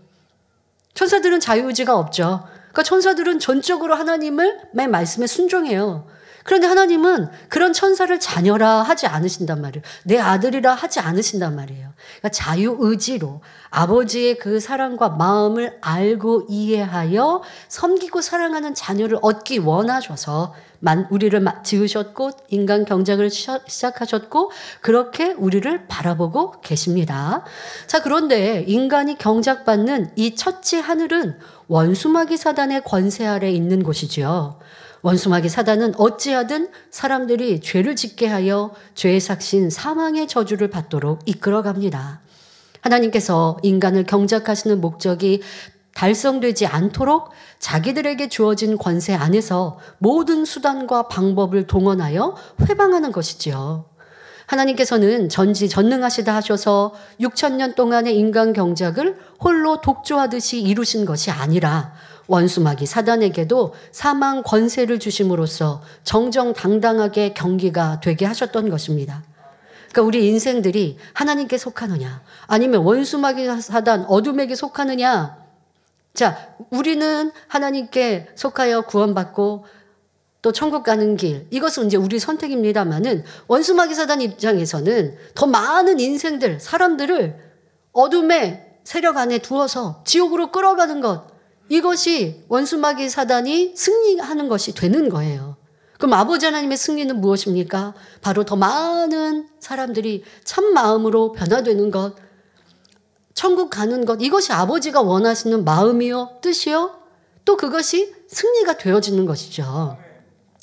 F: 천사들은 자유의지가 없죠. 그러니까 천사들은 전적으로 하나님의 말씀에 순종해요. 그런데 하나님은 그런 천사를 자녀라 하지 않으신단 말이에요. 내 아들이라 하지 않으신단 말이에요. 그러니까 자유의지로 아버지의 그 사랑과 마음을 알고 이해하여 섬기고 사랑하는 자녀를 얻기 원하셔서 우리를 지으셨고 인간 경작을 시작하셨고 그렇게 우리를 바라보고 계십니다. 자, 그런데 인간이 경작받는 이 첫째 하늘은 원수마귀 사단의 권세 아래 있는 곳이지요. 원수마귀 사단은 어찌하든 사람들이 죄를 짓게 하여 죄의 삭신 사망의 저주를 받도록 이끌어갑니다. 하나님께서 인간을 경작하시는 목적이 달성되지 않도록 자기들에게 주어진 권세 안에서 모든 수단과 방법을 동원하여 회방하는 것이지요. 하나님께서는 전지전능하시다 하셔서 6,000년 동안의 인간 경작을 홀로 독조하듯이 이루신 것이 아니라 원수마귀 사단에게도 사망 권세를 주심으로써 정정당당하게 경기가 되게 하셨던 것입니다. 그러니까 우리 인생들이 하나님께 속하느냐 아니면 원수마귀 사단 어둠에게 속하느냐. 자, 우리는 하나님께 속하여 구원받고 또 천국 가는 길, 이것은 이제 우리 선택입니다만은 원수마귀 사단 입장에서는 더 많은 인생들, 사람들을 어둠의 세력 안에 두어서 지옥으로 끌어가는 것, 이것이 원수마귀 사단이 승리하는 것이 되는 거예요. 그럼 아버지 하나님의 승리는 무엇입니까? 바로 더 많은 사람들이 참 마음으로 변화되는 것, 천국 가는 것, 이것이 아버지가 원하시는 마음이요, 뜻이요, 또 그것이 승리가 되어지는 것이죠.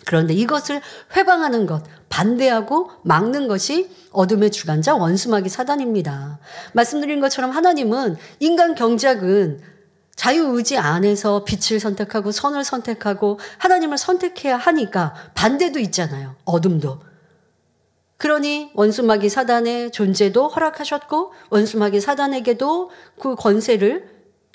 F: 그런데 이것을 회방하는 것, 반대하고 막는 것이 어둠의 주관자 원수마귀 사단입니다. 말씀드린 것처럼 하나님은 인간 경작은 자유의지 안에서 빛을 선택하고 선을 선택하고 하나님을 선택해야 하니까 반대도 있잖아요. 어둠도. 그러니 원수마귀 사단의 존재도 허락하셨고 원수마귀 사단에게도 그 권세를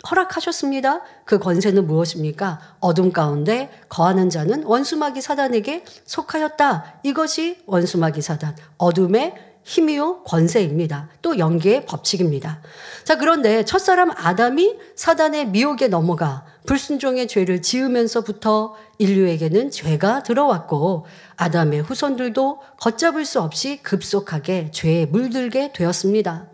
F: 허락하셨습니다. 그 권세는 무엇입니까? 어둠 가운데 거하는 자는 원수마귀 사단에게 속하였다. 이것이 원수마귀 사단, 어둠의 힘이요 권세입니다. 또 연계의 법칙입니다. 자, 그런데 첫사람 아담이 사단의 미혹에 넘어가 불순종의 죄를 지으면서부터 인류에게는 죄가 들어왔고 아담의 후손들도 걷잡을 수 없이 급속하게 죄에 물들게 되었습니다.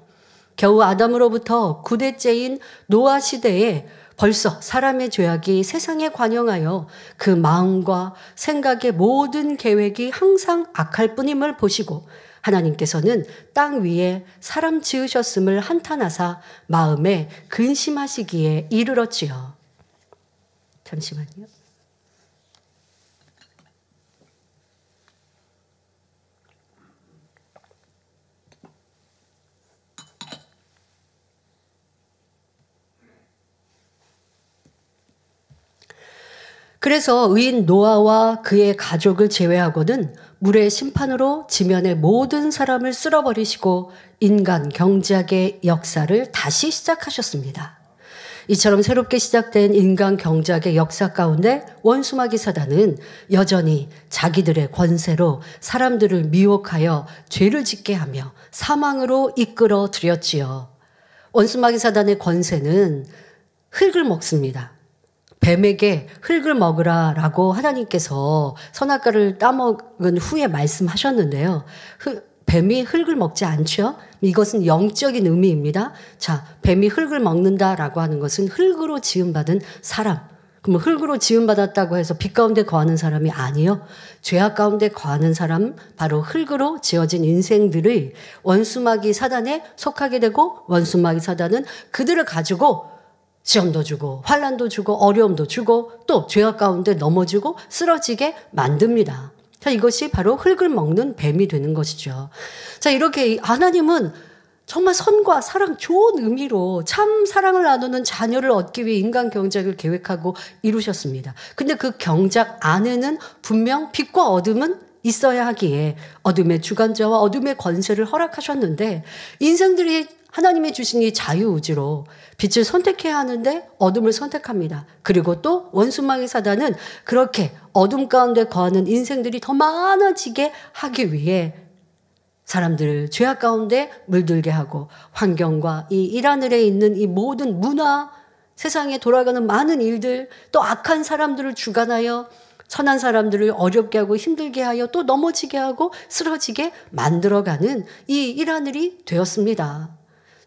F: 겨우 아담으로부터 9대째인 노아 시대에 벌써 사람의 죄악이 세상에 관영하여 그 마음과 생각의 모든 계획이 항상 악할 뿐임을 보시고 하나님께서는 땅 위에 사람 지으셨음을 한탄하사 마음에 근심하시기에 이르렀지요. 잠시만요. 그래서 의인 노아와 그의 가족을 제외하고는 물의 심판으로 지면의 모든 사람을 쓸어버리시고 인간 경작의 역사를 다시 시작하셨습니다. 이처럼 새롭게 시작된 인간 경작의 역사 가운데 원수마귀 사단은 여전히 자기들의 권세로 사람들을 미혹하여 죄를 짓게 하며 사망으로 이끌어 들였지요. 원수마귀 사단의 권세는 흙을 먹습니다. 뱀에게 흙을 먹으라라고 하나님께서 선악과를 따먹은 후에 말씀하셨는데요. 뱀이 흙을 먹지 않죠? 이것은 영적인 의미입니다. 자, 뱀이 흙을 먹는다라고 하는 것은 흙으로 지음받은 사람. 그러면 흙으로 지음받았다고 해서 빛 가운데 거하는 사람이 아니요. 죄악 가운데 거하는 사람, 바로 흙으로 지어진 인생들의 원수마귀 사단에 속하게 되고 원수마귀 사단은 그들을 가지고 시험도 주고 환난도 주고 어려움도 주고 또 죄악 가운데 넘어지고 쓰러지게 만듭니다. 자, 이것이 바로 흙을 먹는 뱀이 되는 것이죠. 자, 이렇게 하나님은 정말 선과 사랑, 좋은 의미로 참 사랑을 나누는 자녀를 얻기 위해 인간 경작을 계획하고 이루셨습니다. 근데 그 경작 안에는 분명 빛과 어둠은 있어야 하기에 어둠의 주관자와 어둠의 권세를 허락하셨는데 인생들이 하나님이 주신 이 자유의지로 빛을 선택해야 하는데 어둠을 선택합니다. 그리고 또 원수마귀 사단은 그렇게 어둠 가운데 거하는 인생들이 더 많아지게 하기 위해 사람들을 죄악 가운데 물들게 하고 환경과 이 일하늘에 있는 이 모든 문화, 세상에 돌아가는 많은 일들, 또 악한 사람들을 주관하여 선한 사람들을 어렵게 하고 힘들게 하여 또 넘어지게 하고 쓰러지게 만들어가는 이 일하늘이 되었습니다.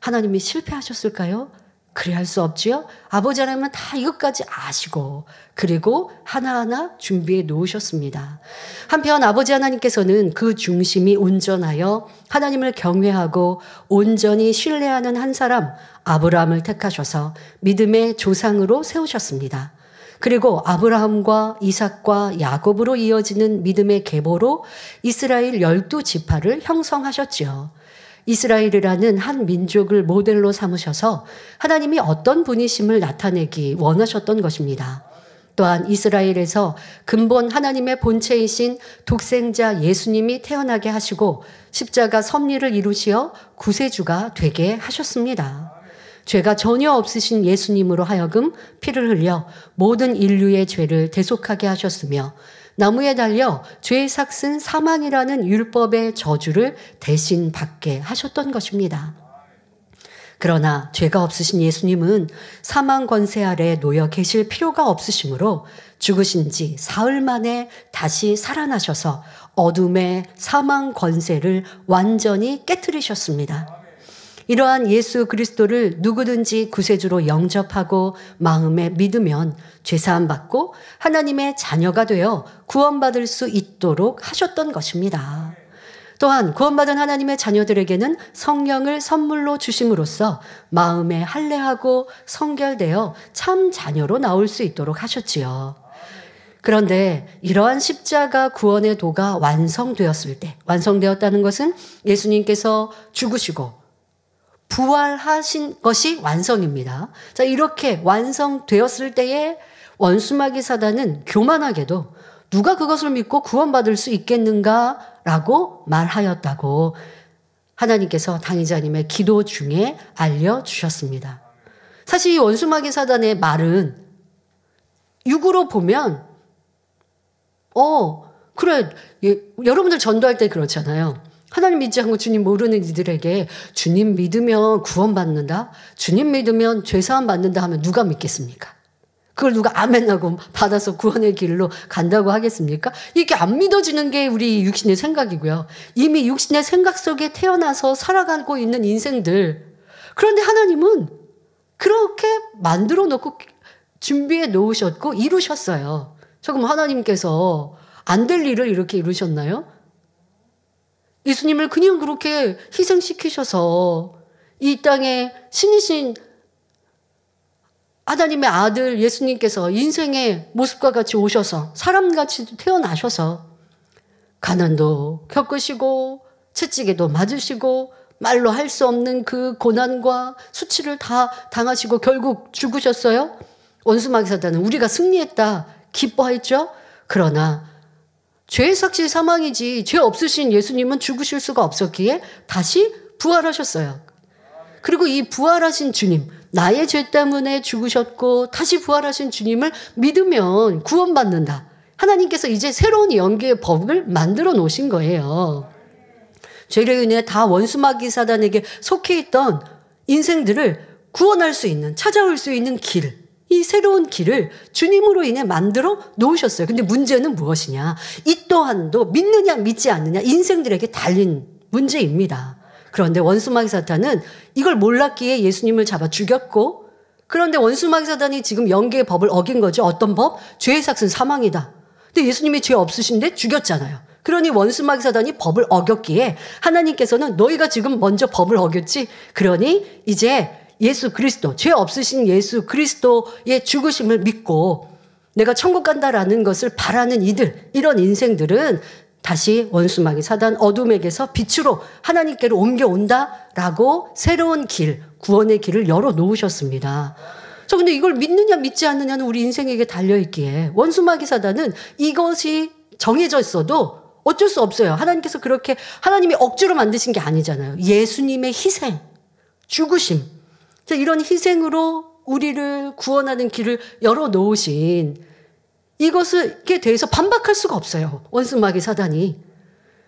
F: 하나님이 실패하셨을까요? 그래 할 수 없지요. 아버지 하나님은 다 이것까지 아시고 그리고 하나하나 준비해 놓으셨습니다. 한편 아버지 하나님께서는 그 중심이 온전하여 하나님을 경외하고 온전히 신뢰하는 한 사람 아브라함을 택하셔서 믿음의 조상으로 세우셨습니다. 그리고 아브라함과 이삭과 야곱으로 이어지는 믿음의 계보로 이스라엘 12지파를 형성하셨지요. 이스라엘이라는 한 민족을 모델로 삼으셔서 하나님이 어떤 분이심을 나타내기 원하셨던 것입니다. 또한 이스라엘에서 근본 하나님의 본체이신 독생자 예수님이 태어나게 하시고 십자가 섭리를 이루시어 구세주가 되게 하셨습니다. 죄가 전혀 없으신 예수님으로 하여금 피를 흘려 모든 인류의 죄를 대속하게 하셨으며 나무에 달려 죄의 삭슨 사망이라는 율법의 저주를 대신 받게 하셨던 것입니다. 그러나 죄가 없으신 예수님은 사망 권세 아래 놓여 계실 필요가 없으시므로 죽으신 지 사흘 만에 다시 살아나셔서 어둠의 사망 권세를 완전히 깨트리셨습니다. 이러한 예수 그리스도를 누구든지 구세주로 영접하고 마음에 믿으면 죄사함 받고 하나님의 자녀가 되어 구원받을 수 있도록 하셨던 것입니다. 또한 구원받은 하나님의 자녀들에게는 성령을 선물로 주심으로써 마음에 할례하고 성결되어 참 자녀로 나올 수 있도록 하셨지요. 그런데 이러한 십자가 구원의 도가 완성되었을 때, 완성되었다는 것은 예수님께서 죽으시고 부활하신 것이 완성입니다. 자, 이렇게 완성되었을 때에 원수마귀 사단은 교만하게도 누가 그것을 믿고 구원받을 수 있겠는가라고 말하였다고 하나님께서 당의자님의 기도 중에 알려주셨습니다. 사실 이 원수마귀 사단의 말은 육으로 보면 그래, 여러분들 전도할 때 그렇잖아요. 하나님 믿지 않고 주님 모르는 이들에게 주님 믿으면 구원받는다, 주님 믿으면 죄사함 받는다 하면 누가 믿겠습니까? 그걸 누가 아멘하고 받아서 구원의 길로 간다고 하겠습니까? 이게 안 믿어지는 게 우리 육신의 생각이고요. 이미 육신의 생각 속에 태어나서 살아가고 있는 인생들. 그런데 하나님은 그렇게 만들어 놓고 준비해 놓으셨고 이루셨어요. 조금 하나님께서 안 될 일을 이렇게 이루셨나요? 예수님을 그냥 그렇게 희생시키셔서 이 땅에 신이신 하나님의 아들 예수님께서 인생의 모습과 같이 오셔서 사람같이 태어나셔서 가난도 겪으시고 채찍에도 맞으시고 말로 할 수 없는 그 고난과 수치를 다 당하시고 결국 죽으셨어요. 원수마귀 사단은 우리가 승리했다 기뻐했죠. 그러나 죄의 삭시 사망이지 죄 없으신 예수님은 죽으실 수가 없었기에 다시 부활하셨어요. 그리고 이 부활하신 주님, 나의 죄 때문에 죽으셨고 다시 부활하신 주님을 믿으면 구원받는다. 하나님께서 이제 새로운 연계의 법을 만들어 놓으신 거예요. 죄로 인해 다 원수마귀 사단에게 속해 있던 인생들을 구원할 수 있는, 찾아올 수 있는 길, 이 새로운 길을 주님으로 인해 만들어 놓으셨어요. 근데 문제는 무엇이냐? 이 또한도 믿느냐 믿지 않느냐 인생들에게 달린 문제입니다. 그런데 원수마귀 사탄은 이걸 몰랐기에 예수님을 잡아 죽였고, 그런데 원수마귀 사탄이 지금 연계의 법을 어긴 거죠. 어떤 법? 죄의 삭은 사망이다. 근데 예수님이 죄 없으신데 죽였잖아요. 그러니 원수마귀 사탄이 법을 어겼기에 하나님께서는 너희가 지금 먼저 법을 어겼지? 그러니 이제 예수 그리스도, 죄 없으신 예수 그리스도의 죽으심을 믿고 내가 천국 간다라는 것을 바라는 이들, 이런 인생들은 다시 원수마귀 사단 어둠에게서 빛으로 하나님께로 옮겨온다라고 새로운 길, 구원의 길을 열어놓으셨습니다. 근데 이걸 믿느냐 믿지 않느냐는 우리 인생에게 달려있기에 원수마귀 사단은 이것이 정해져 있어도 어쩔 수 없어요. 하나님께서 그렇게 하나님이 억지로 만드신 게 아니잖아요. 예수님의 희생, 죽으심, 이런 희생으로 우리를 구원하는 길을 열어놓으신 이것에 대해서 반박할 수가 없어요. 원수마귀 사단이.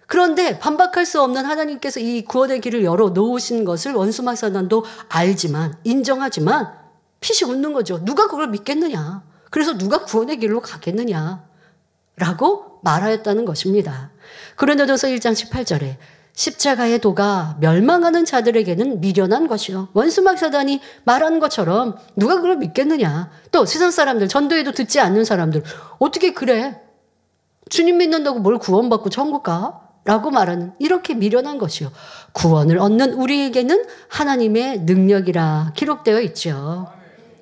F: 그런데 반박할 수 없는 하나님께서 이 구원의 길을 열어놓으신 것을 원수마귀 사단도 알지만, 인정하지만 피식 웃는 거죠. 누가 그걸 믿겠느냐. 그래서 누가 구원의 길로 가겠느냐. 라고 말하였다는 것입니다. 고린도전서 1장 18절에 십자가의 도가 멸망하는 자들에게는 미련한 것이요. 원수마귀 사단이 말하는 것처럼 누가 그걸 믿겠느냐. 또 세상 사람들, 전도에도 듣지 않는 사람들 어떻게 그래? 주님 믿는다고 뭘 구원받고 천국 가? 라고 말하는 이렇게 미련한 것이요. 구원을 얻는 우리에게는 하나님의 능력이라 기록되어 있죠.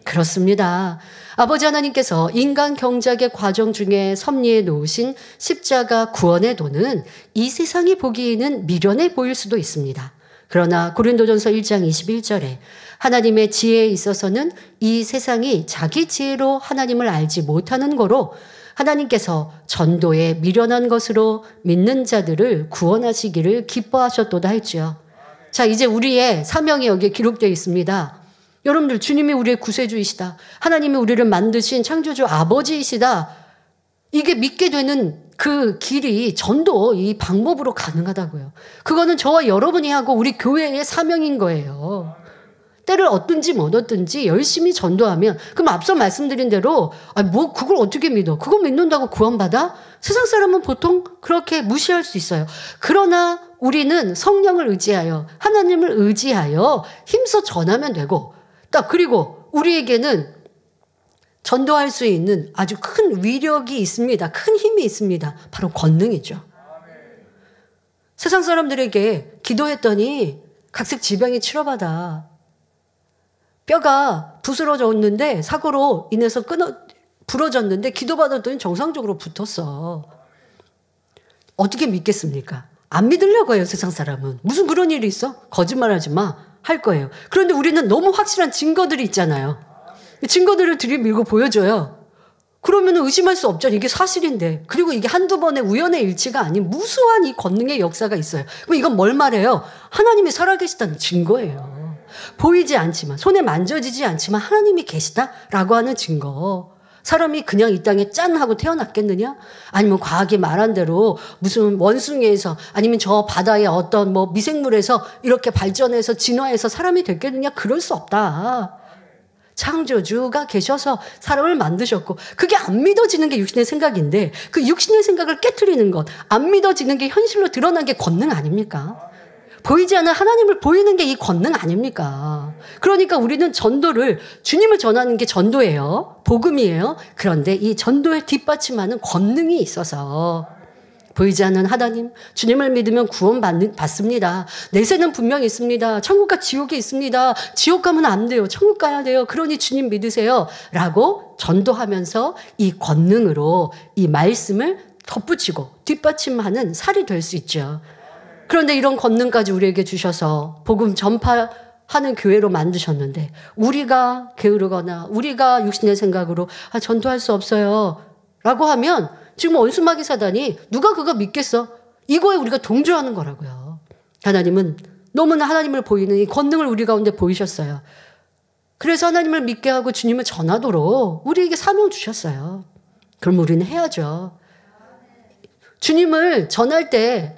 F: 그렇습니다. 아버지 하나님께서 인간 경작의 과정 중에 섭리해 놓으신 십자가 구원의 도는 이 세상이 보기에는 미련해 보일 수도 있습니다. 그러나 고린도전서 1장 21절에 하나님의 지혜에 있어서는 이 세상이 자기 지혜로 하나님을 알지 못하는 거로 하나님께서 전도에 미련한 것으로 믿는 자들을 구원하시기를 기뻐하셨도다 했죠. 자, 이제 우리의 사명이 여기에 기록되어 있습니다. 여러분들, 주님이 우리의 구세주이시다. 하나님이 우리를 만드신 창조주 아버지이시다. 이게 믿게 되는 그 길이 전도 이 방법으로 가능하다고요. 그거는 저와 여러분이 하고 우리 교회의 사명인 거예요. 때를 얻든지 못 얻든지 열심히 전도하면, 그럼 앞서 말씀드린 대로 뭐 그걸 어떻게 믿어? 그거 믿는다고 구원받아? 세상 사람은 보통 그렇게 무시할 수 있어요. 그러나 우리는 성령을 의지하여 하나님을 의지하여 힘써 전하면 되고, 그리고 우리에게는 전도할 수 있는 아주 큰 위력이 있습니다. 큰 힘이 있습니다. 바로 권능이죠. 세상 사람들에게 기도했더니 각색 질병이 치료받아. 뼈가 부스러졌는데 사고로 인해서 부러졌는데 기도받았더니 정상적으로 붙었어. 어떻게 믿겠습니까? 안 믿으려고 해요, 세상 사람은. 무슨 그런 일이 있어? 거짓말하지 마. 할 거예요. 그런데 우리는 너무 확실한 증거들이 있잖아요. 증거들을 들이밀고 보여줘요. 그러면 의심할 수 없잖아요. 이게 사실인데. 그리고 이게 한두 번의 우연의 일치가 아닌 무수한 이 권능의 역사가 있어요. 그럼 이건 뭘 말해요? 하나님이 살아계시다는 증거예요. 보이지 않지만, 손에 만져지지 않지만 하나님이 계시다라고 하는 증거. 사람이 그냥 이 땅에 짠 하고 태어났겠느냐? 아니면 과학이 말한 대로 무슨 원숭이에서 아니면 저 바다의 어떤 뭐 미생물에서 이렇게 발전해서 진화해서 사람이 됐겠느냐? 그럴 수 없다. 창조주가 계셔서 사람을 만드셨고, 그게 안 믿어지는 게 육신의 생각인데 그 육신의 생각을 깨트리는 것, 안 믿어지는 게 현실로 드러난 게 권능 아닙니까? 보이지 않는 하나님을 보이는 게 이 권능 아닙니까? 그러니까 우리는 전도를, 주님을 전하는 게 전도예요. 복음이에요. 그런데 이 전도에 뒷받침하는 권능이 있어서 보이지 않는 하나님, 주님을 믿으면 구원받습니다. 내세는 분명히 있습니다. 천국과 지옥이 있습니다. 지옥 가면 안 돼요. 천국 가야 돼요. 그러니 주님 믿으세요. 라고 전도하면서 이 권능으로 이 말씀을 덧붙이고 뒷받침하는 살이 될 수 있죠. 그런데 이런 권능까지 우리에게 주셔서 복음 전파하는 교회로 만드셨는데 우리가 게으르거나 우리가 육신의 생각으로 전도할 수 없어요 라고 하면 지금 원수마귀 사단이 누가 그거 믿겠어? 이거에 우리가 동조하는 거라고요. 하나님은 너무나 하나님을 보이는 이 권능을 우리 가운데 보이셨어요. 그래서 하나님을 믿게 하고 주님을 전하도록 우리에게 사명 주셨어요. 그럼 우리는 해야죠. 주님을 전할 때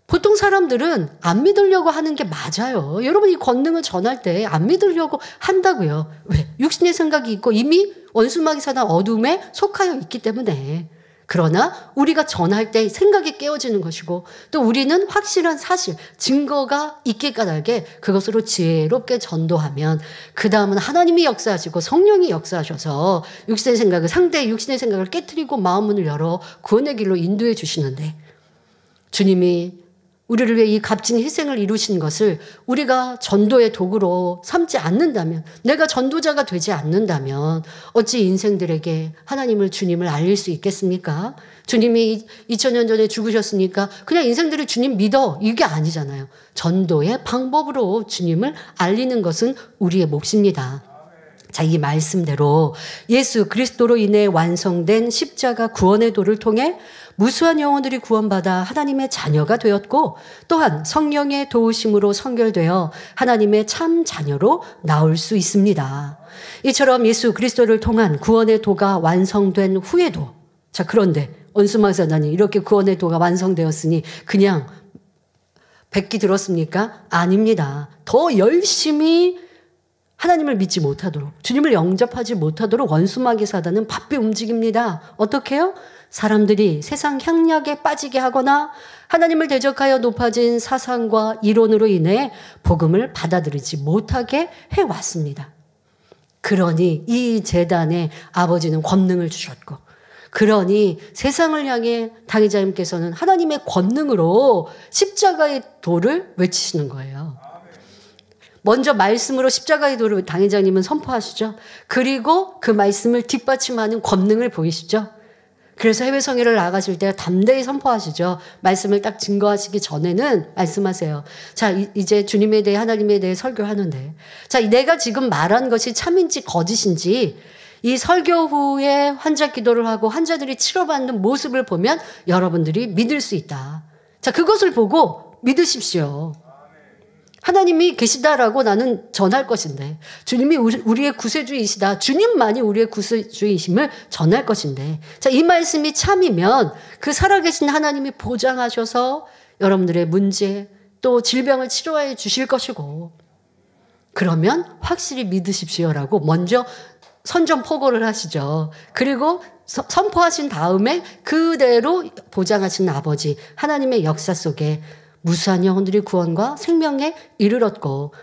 F: 보통 사람들은 안 믿으려고 하는 게 맞아요. 여러분, 이 권능을 전할 때 안 믿으려고 한다고요. 왜? 육신의 생각이 있고 이미 원수마귀 사단 어둠에 속하여 있기 때문에. 그러나 우리가 전할 때 생각이 깨어지는 것이고 또 우리는 확실한 사실, 증거가 있기 까닭에 그것으로 지혜롭게 전도하면 그 다음은 하나님이 역사하시고 성령이 역사하셔서 육신의 생각을, 상대의 육신의 생각을 깨트리고 마음문을 열어 구원의 길로 인도해 주시는데, 주님이 우리를 위해 이 값진 희생을 이루신 것을 우리가 전도의 도구로 삼지 않는다면, 내가 전도자가 되지 않는다면 어찌 인생들에게 하나님을, 주님을 알릴 수 있겠습니까? 주님이 2000년 전에 죽으셨으니까 그냥 인생들이 주님 믿어, 이게 아니잖아요. 전도의 방법으로 주님을 알리는 것은 우리의 몫입니다. 자, 이 말씀대로 예수 그리스도로 인해 완성된 십자가 구원의 도를 통해 무수한 영혼들이 구원받아 하나님의 자녀가 되었고 또한 성령의 도우심으로 선결되어 하나님의 참 자녀로 나올 수 있습니다. 이처럼 예수 그리스도를 통한 구원의 도가 완성된 후에도, 자, 그런데 원수마귀 사단이 이렇게 구원의 도가 완성되었으니 그냥 백기 들었습니까? 아닙니다. 더 열심히 하나님을 믿지 못하도록, 주님을 영접하지 못하도록 원수마귀 사단은 바삐 움직입니다. 어떻게 해요? 사람들이 세상 향락에 빠지게 하거나 하나님을 대적하여 높아진 사상과 이론으로 인해 복음을 받아들이지 못하게 해왔습니다. 그러니 이 제단에 아버지는 권능을 주셨고, 그러니 세상을 향해 당의자님께서는 하나님의 권능으로 십자가의 도를 외치시는 거예요. 먼저 말씀으로 십자가의 도를 당회장님은 선포하시죠. 그리고 그 말씀을 뒷받침하는 권능을 보이시죠. 그래서 해외 성회를 나가실 때 담대히 선포하시죠. 말씀을 딱 증거하시기 전에는 말씀하세요. 자, 이제 주님에 대해 하나님에 대해 설교하는데, 자, 내가 지금 말한 것이 참인지 거짓인지 이 설교 후에 환자 기도를 하고 환자들이 치료받는 모습을 보면 여러분들이 믿을 수 있다. 자, 그것을 보고 믿으십시오. 하나님이 계시다라고 나는 전할 것인데, 주님이 우리의 구세주이시다, 주님만이 우리의 구세주이심을 전할 것인데, 자, 이 말씀이 참이면 그 살아계신 하나님이 보장하셔서 여러분들의 문제 또 질병을 치료해 주실 것이고, 그러면 확실히 믿으십시오라고 먼저 선전포고를 하시죠. 그리고 선포하신 다음에 그대로 보장하신 아버지 하나님의 역사 속에 무수한 영혼들이 구원과 생명에 이르렀고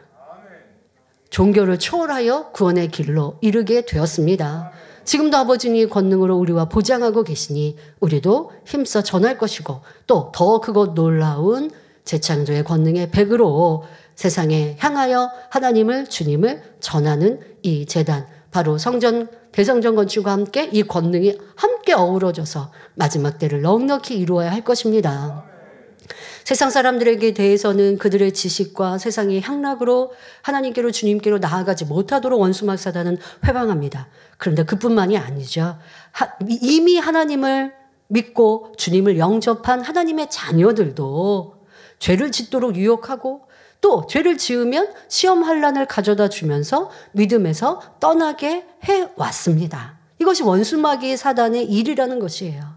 F: 종교를 초월하여 구원의 길로 이르게 되었습니다. 지금도 아버지니 권능으로 우리와 보장하고 계시니 우리도 힘써 전할 것이고, 또 더 크고 놀라운 재창조의 권능의 백으로 세상에 향하여 하나님을, 주님을 전하는 이 제단, 바로 성전, 대성전 건축과 함께 이 권능이 함께 어우러져서 마지막 때를 넉넉히 이루어야 할 것입니다. 세상 사람들에게 대해서는 그들의 지식과 세상의 향락으로 하나님께로, 주님께로 나아가지 못하도록 원수막 사단은 회방합니다. 그런데 그뿐만이 아니죠. 이미 하나님을 믿고 주님을 영접한 하나님의 자녀들도 죄를 짓도록 유혹하고, 또 죄를 지으면 시험 환난을 가져다 주면서 믿음에서 떠나게 해왔습니다. 이것이 원수마귀 사단의 일이라는 것이에요.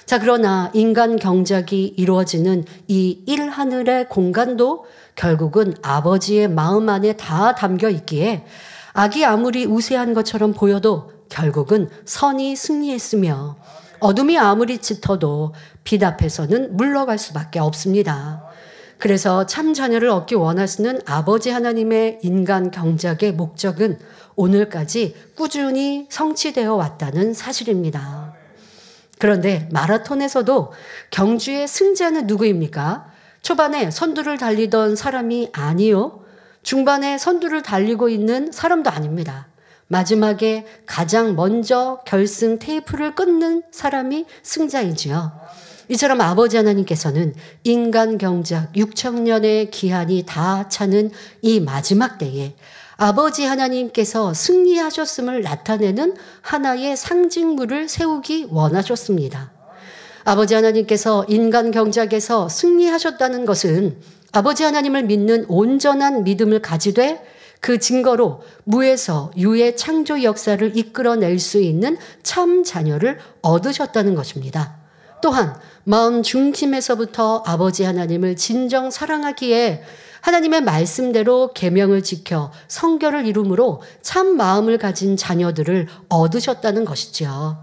F: 자, 그러나 인간 경작이 이루어지는 이 일하늘의 공간도 결국은 아버지의 마음 안에 다 담겨 있기에 악이 아무리 우세한 것처럼 보여도 결국은 선이 승리했으며 어둠이 아무리 짙어도 빛 앞에서는 물러갈 수밖에 없습니다. 그래서 참 자녀를 얻기 원하시는 아버지 하나님의 인간 경작의 목적은 오늘까지 꾸준히 성취되어 왔다는 사실입니다. 그런데 마라톤에서도 경주의 승자는 누구입니까? 초반에 선두를 달리던 사람이 아니요, 중반에 선두를 달리고 있는 사람도 아닙니다. 마지막에 가장 먼저 결승 테이프를 끊는 사람이 승자이지요. 이처럼 아버지 하나님께서는 인간 경작 6,000년의 기한이 다 차는 이 마지막 때에 아버지 하나님께서 승리하셨음을 나타내는 하나의 상징물을 세우기 원하셨습니다. 아버지 하나님께서 인간 경작에서 승리하셨다는 것은 아버지 하나님을 믿는 온전한 믿음을 가지되 그 증거로 무에서 유의 창조 역사를 이끌어낼 수 있는 참 자녀를 얻으셨다는 것입니다. 또한 마음 중심에서부터 아버지 하나님을 진정 사랑하기에 하나님의 말씀대로 계명을 지켜 성결을 이룸으로 참 마음을 가진 자녀들을 얻으셨다는 것이지요.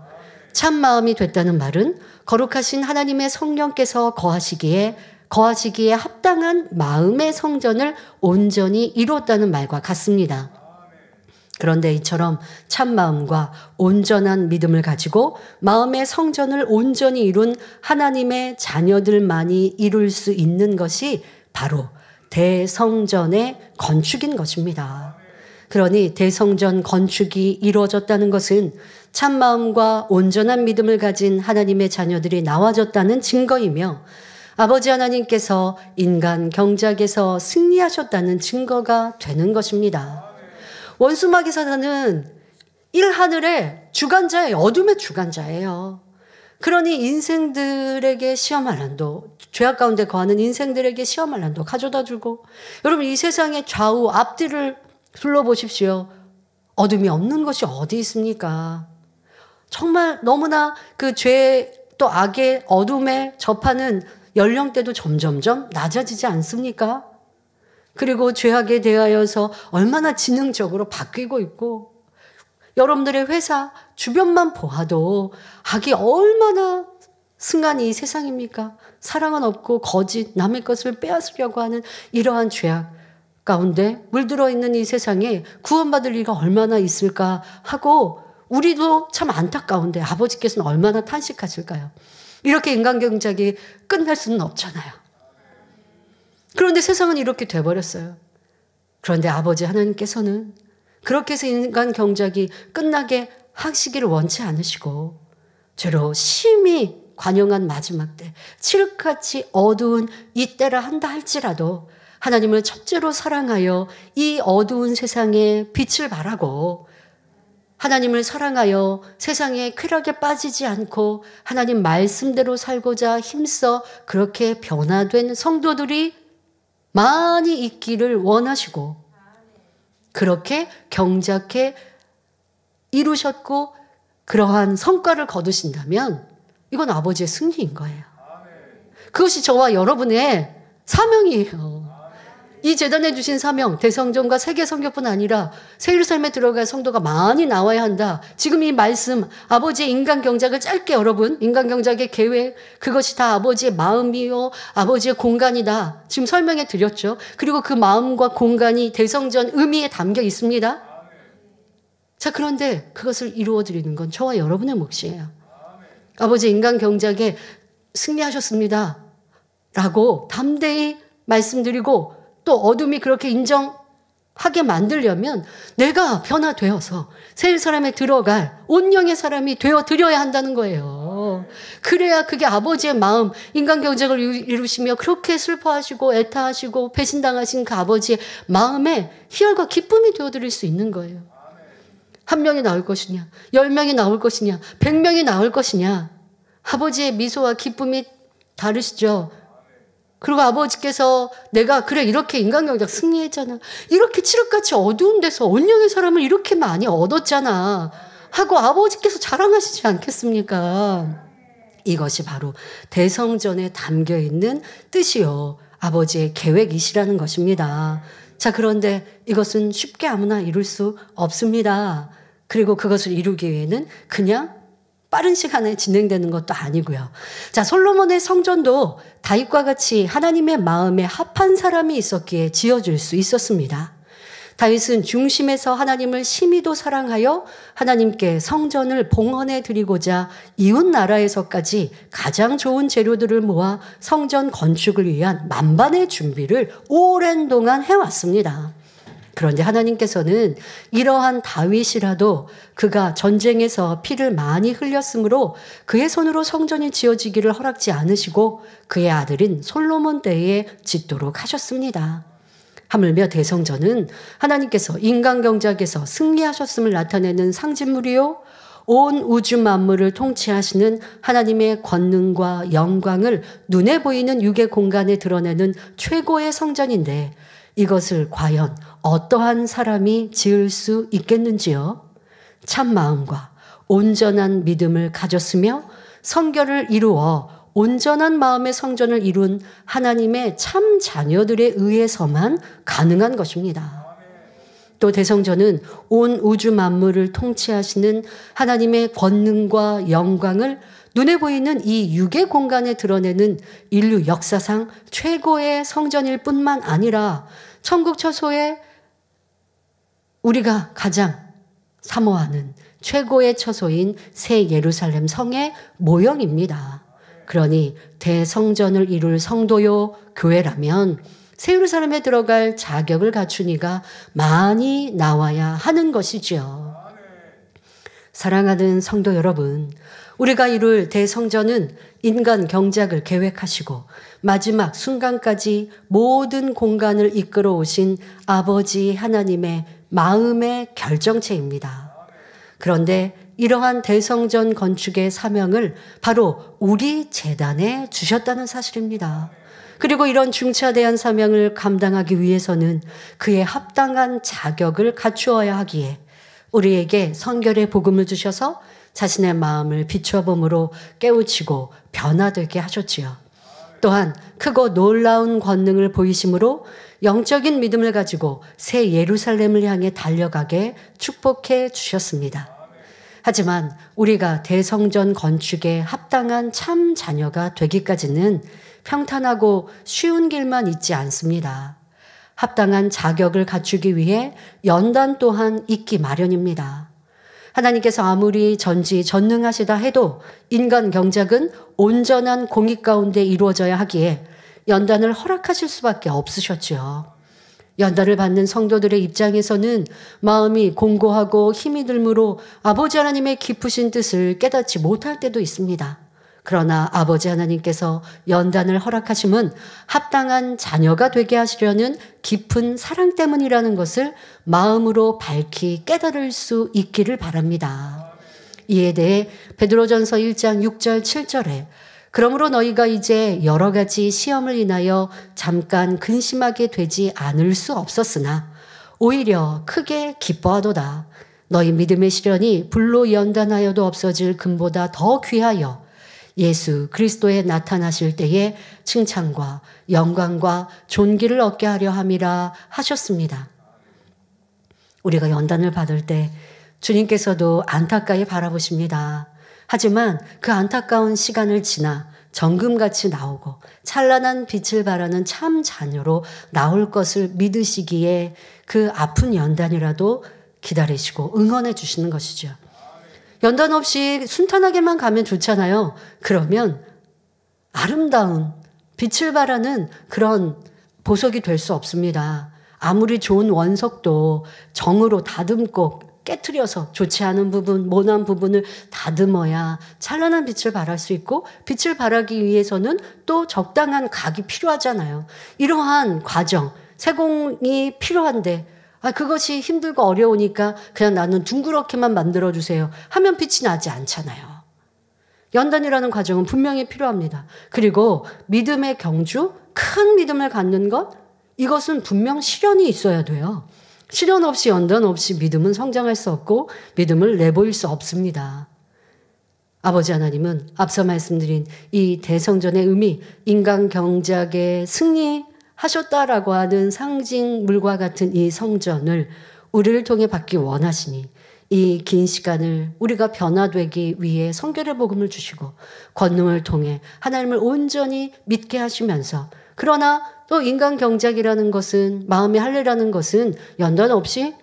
F: 참 마음이 됐다는 말은 거룩하신 하나님의 성령께서 거하시기에 합당한 마음의 성전을 온전히 이루었다는 말과 같습니다. 그런데 이처럼 참 마음과 온전한 믿음을 가지고 마음의 성전을 온전히 이룬 하나님의 자녀들만이 이룰 수 있는 것이 바로 대성전의 건축인 것입니다. 그러니 대성전 건축이 이루어졌다는 것은 참 마음과 온전한 믿음을 가진 하나님의 자녀들이 나와졌다는 증거이며 아버지 하나님께서 인간 경작에서 승리하셨다는 증거가 되는 것입니다. 원수마귀 사단은 일하늘의 주관자예요. 어둠의 주관자예요. 그러니 인생들에게 시험할 난도, 죄악 가운데 거하는 인생들에게 시험할 난도 가져다 주고, 여러분 이 세상의 좌우 앞뒤를 둘러보십시오. 어둠이 없는 것이 어디 있습니까? 정말 너무나 그 죄 또 악의 어둠에 접하는 연령대도 점점점 낮아지지 않습니까? 그리고 죄악에 대하여서 얼마나 지능적으로 바뀌고 있고, 여러분들의 회사 주변만 보아도 악이 얼마나 승한 이 세상입니까? 사랑은 없고 거짓, 남의 것을 빼앗으려고 하는 이러한 죄악 가운데 물들어 있는 이 세상에 구원받을 이가 얼마나 있을까 하고 우리도 참 안타까운데 아버지께서는 얼마나 탄식하실까요? 이렇게 인간경작이 끝날 수는 없잖아요. 그런데 세상은 이렇게 돼버렸어요. 그런데 아버지 하나님께서는 그렇게 해서 인간경작이 끝나게 하시기를 원치 않으시고 죄로 심히 관영한 마지막 때, 칠흑같이 어두운 이 때라 한다 할지라도 하나님을 첫째로 사랑하여 이 어두운 세상에 빛을 발하고 하나님을 사랑하여 세상의 쾌락에 빠지지 않고 하나님 말씀대로 살고자 힘써 그렇게 변화된 성도들이 많이 있기를 원하시고 그렇게 경작해 이루셨고 그러한 성과를 거두신다면 이건 아버지의 승리인 거예요. 그것이 저와 여러분의 사명이에요. 이 재단에 주신 사명, 대성전과 세계 선교뿐 아니라 세일삶에 들어갈 성도가 많이 나와야 한다. 지금 이 말씀, 아버지의 인간경작을 짧게 여러분, 인간경작의 계획, 그것이 다 아버지의 마음이요, 아버지의 공간이다. 지금 설명해 드렸죠. 그리고 그 마음과 공간이 대성전 의미에 담겨 있습니다. 자, 그런데 그것을 이루어 드리는 건 저와 여러분의 몫이에요. 아버지 인간경작에 승리하셨습니다. 라고 담대히 말씀드리고 또 어둠이 그렇게 인정하게 만들려면 내가 변화되어서 새 사람에 들어갈 온영의 사람이 되어드려야 한다는 거예요. 그래야 그게 아버지의 마음, 인간경작을 이루시며 그렇게 슬퍼하시고 애타하시고 배신당하신 그 아버지의 마음에 희열과 기쁨이 되어드릴 수 있는 거예요. 1명이 나올 것이냐, 10명이 나올 것이냐, 100명이 나올 것이냐. 아버지의 미소와 기쁨이 다르시죠. 그리고 아버지께서 내가 그래 이렇게 인간경작 승리했잖아. 이렇게 칠흑같이 어두운 데서 온영의 사람을 이렇게 많이 얻었잖아. 하고 아버지께서 자랑하시지 않겠습니까? 이것이 바로 대성전에 담겨있는 뜻이요. 아버지의 계획이시라는 것입니다. 자, 그런데 이것은 쉽게 아무나 이룰 수 없습니다. 그리고 그것을 이루기 위해는 그냥 빠른 시간에 진행되는 것도 아니고요. 자, 솔로몬의 성전도 다윗과 같이 하나님의 마음에 합한 사람이 있었기에 지어질 수 있었습니다. 다윗은 중심에서 하나님을 심히도 사랑하여 하나님께 성전을 봉헌해 드리고자 이웃 나라에서까지 가장 좋은 재료들을 모아 성전 건축을 위한 만반의 준비를 오랜 동안 해왔습니다. 그런데 하나님께서는 이러한 다윗이라도 그가 전쟁에서 피를 많이 흘렸으므로 그의 손으로 성전이 지어지기를 허락지 않으시고 그의 아들인 솔로몬 때에 짓도록 하셨습니다. 하물며 대성전은 하나님께서 인간경작에서 승리하셨음을 나타내는 상징물이요, 온 우주 만물을 통치하시는 하나님의 권능과 영광을 눈에 보이는 육의 공간에 드러내는 최고의 성전인데 이것을 과연 어떠한 사람이 지을 수 있겠는지요? 참 마음과 온전한 믿음을 가졌으며 성결을 이루어 온전한 마음의 성전을 이룬 하나님의 참 자녀들에 의해서만 가능한 것입니다. 또 대성전은 온 우주 만물을 통치하시는 하나님의 권능과 영광을 눈에 보이는 이 육의 공간에 드러내는 인류 역사상 최고의 성전일 뿐만 아니라 천국 처소에 우리가 가장 사모하는 최고의 처소인 새 예루살렘 성의 모형입니다. 그러니 대성전을 이룰 성도요 교회라면 새 예루살렘에 들어갈 자격을 갖춘 이가 많이 나와야 하는 것이지요. 사랑하는 성도 여러분, 우리가 이룰 대성전은 인간 경작을 계획하시고 마지막 순간까지 모든 공간을 이끌어 오신 아버지 하나님의 마음의 결정체입니다. 그런데 이러한 대성전 건축의 사명을 바로 우리 재단에 주셨다는 사실입니다. 그리고 이런 중차대한 사명을 감당하기 위해서는 그에 합당한 자격을 갖추어야 하기에 우리에게 성결의 복음을 주셔서 자신의 마음을 비춰봄으로 깨우치고 변화되게 하셨지요. 또한 크고 놀라운 권능을 보이심으로 영적인 믿음을 가지고 새 예루살렘을 향해 달려가게 축복해 주셨습니다. 하지만 우리가 대성전 건축에 합당한 참 자녀가 되기까지는 평탄하고 쉬운 길만 있지 않습니다. 합당한 자격을 갖추기 위해 연단 또한 있기 마련입니다. 하나님께서 아무리 전지전능하시다 해도 인간 경작은 온전한 공의 가운데 이루어져야 하기에 연단을 허락하실 수밖에 없으셨죠. 연단을 받는 성도들의 입장에서는 마음이 공고하고 힘이 들므로 아버지 하나님의 깊으신 뜻을 깨닫지 못할 때도 있습니다. 그러나 아버지 하나님께서 연단을 허락하심은 합당한 자녀가 되게 하시려는 깊은 사랑 때문이라는 것을 마음으로 밝히 깨달을 수 있기를 바랍니다. 이에 대해 베드로전서 1장 6절 7절에 그러므로 너희가 이제 여러 가지 시험을 인하여 잠깐 근심하게 되지 않을 수 없었으나 오히려 크게 기뻐하도다. 너희 믿음의 시련이 불로 연단하여도 없어질 금보다 더 귀하여 예수 그리스도에 나타나실 때에 칭찬과 영광과 존귀를 얻게 하려 함이라 하셨습니다. 우리가 연단을 받을 때 주님께서도 안타까이 바라보십니다. 하지만 그 안타까운 시간을 지나 정금같이 나오고 찬란한 빛을 발하는 참 자녀로 나올 것을 믿으시기에 그 아픈 연단이라도 기다리시고 응원해 주시는 것이죠. 연단 없이 순탄하게만 가면 좋잖아요. 그러면 아름다운 빛을 발하는 그런 보석이 될 수 없습니다. 아무리 좋은 원석도 정으로 다듬고 깨트려서 좋지 않은 부분, 모난 부분을 다듬어야 찬란한 빛을 발할 수 있고 빛을 발하기 위해서는 또 적당한 각이 필요하잖아요. 이러한 과정, 세공이 필요한데 그것이 힘들고 어려우니까 그냥 나는 둥그렇게만 만들어주세요 하면 빛이 나지 않잖아요. 연단이라는 과정은 분명히 필요합니다. 그리고 믿음의 경주, 큰 믿음을 갖는 것, 이것은 분명 시련이 있어야 돼요. 시련 없이 연단 없이 믿음은 성장할 수 없고 믿음을 내보일 수 없습니다. 아버지 하나님은 앞서 말씀드린 이 대성전의 의미, 인간 경작의 승리하셨다라고 하는 상징물과 같은 이 성전을 우리를 통해 받기 원하시니 이 긴 시간을 우리가 변화되기 위해 성결의 복음을 주시고 권능을 통해 하나님을 온전히 믿게 하시면서 그러나 또 인간 경작이라는 것은 마음의 할례라는 것은 연단 없이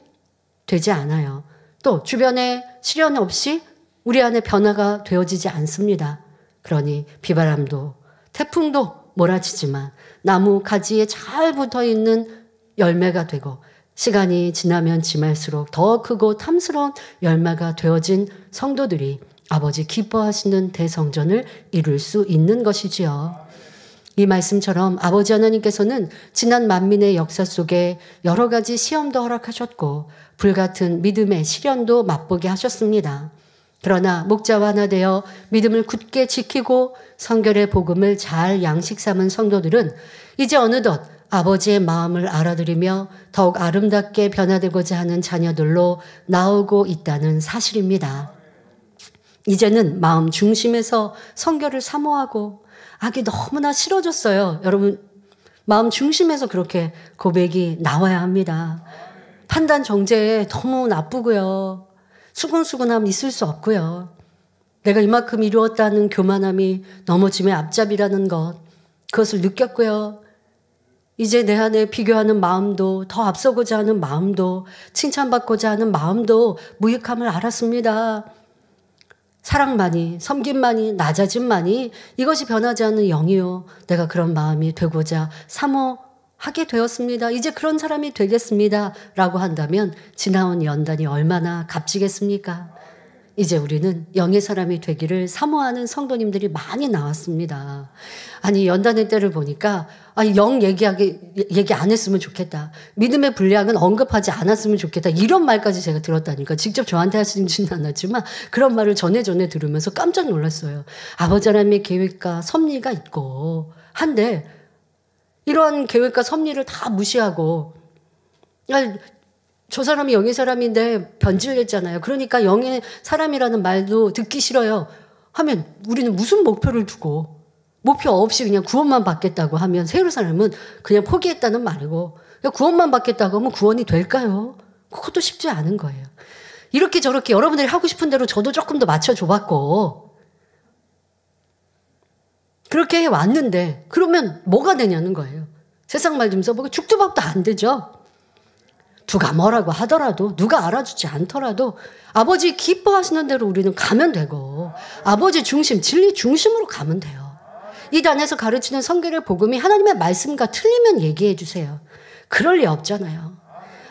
F: 되지 않아요. 또 주변에 시련 없이 우리 안에 변화가 되어지지 않습니다. 그러니 비바람도 태풍도 몰아치지만 나무 가지에 잘 붙어있는 열매가 되고 시간이 지나면 지날수록 더 크고 탐스러운 열매가 되어진 성도들이 아버지 기뻐하시는 대성전을 이룰 수 있는 것이지요. 이 말씀처럼 아버지 하나님께서는 지난 만민의 역사 속에 여러 가지 시험도 허락하셨고 불같은 믿음의 시련도 맛보게 하셨습니다. 그러나 목자와 하나 되어 믿음을 굳게 지키고 성결의 복음을 잘 양식 삼은 성도들은 이제 어느덧 아버지의 마음을 알아들이며 더욱 아름답게 변화되고자 하는 자녀들로 나오고 있다는 사실입니다. 이제는 마음 중심에서 성결을 사모하고 악이 너무나 싫어졌어요. 여러분 마음 중심에서 그렇게 고백이 나와야 합니다. 판단 정죄에 너무 나쁘고요. 수근수근함 있을 수 없고요. 내가 이만큼 이루었다는 교만함이 넘어짐의 앞잡이라는 것, 그것을 느꼈고요. 이제 내 안에 비교하는 마음도, 더 앞서고자 하는 마음도, 칭찬받고자 하는 마음도 무익함을 알았습니다. 사랑만이, 섬김만이, 낮아짐만이 이것이 변하지 않는 영이요. 내가 그런 마음이 되고자 사모하게 되었습니다. 이제 그런 사람이 되겠습니다. 라고 한다면 지나온 연단이 얼마나 값지겠습니까? 이제 우리는 영의 사람이 되기를 사모하는 성도님들이 많이 나왔습니다. 아니 연단의 때를 보니까 영 얘기 안 했으면 좋겠다. 믿음의 분량은 언급하지 않았으면 좋겠다. 이런 말까지 제가 들었다니까. 직접 저한테 하시지는 않았지만 그런 말을 전에 들으면서 깜짝 놀랐어요. 아버지 하나님의 계획과 섭리가 있고 한데 이러한 계획과 섭리를 다 무시하고 저 사람이 영의 사람인데 변질됐잖아요. 그러니까 영의 사람이라는 말도 듣기 싫어요. 하면 우리는 무슨 목표를 두고 목표 없이 그냥 구원만 받겠다고 하면 새 예루살렘은 그냥 포기했다는 말이고, 그냥 구원만 받겠다고 하면 구원이 될까요? 그것도 쉽지 않은 거예요. 이렇게 저렇게 여러분들이 하고 싶은 대로 저도 조금 더 맞춰줘봤고, 그렇게 해왔는데 그러면 뭐가 되냐는 거예요. 세상 말 좀 써보고 죽도 밥도 안 되죠. 누가 뭐라고 하더라도, 누가 알아주지 않더라도 아버지 기뻐하시는 대로 우리는 가면 되고, 아버지 중심, 진리 중심으로 가면 돼요. 이 단에서 가르치는 성경의 복음이 하나님의 말씀과 틀리면 얘기해 주세요. 그럴 리 없잖아요.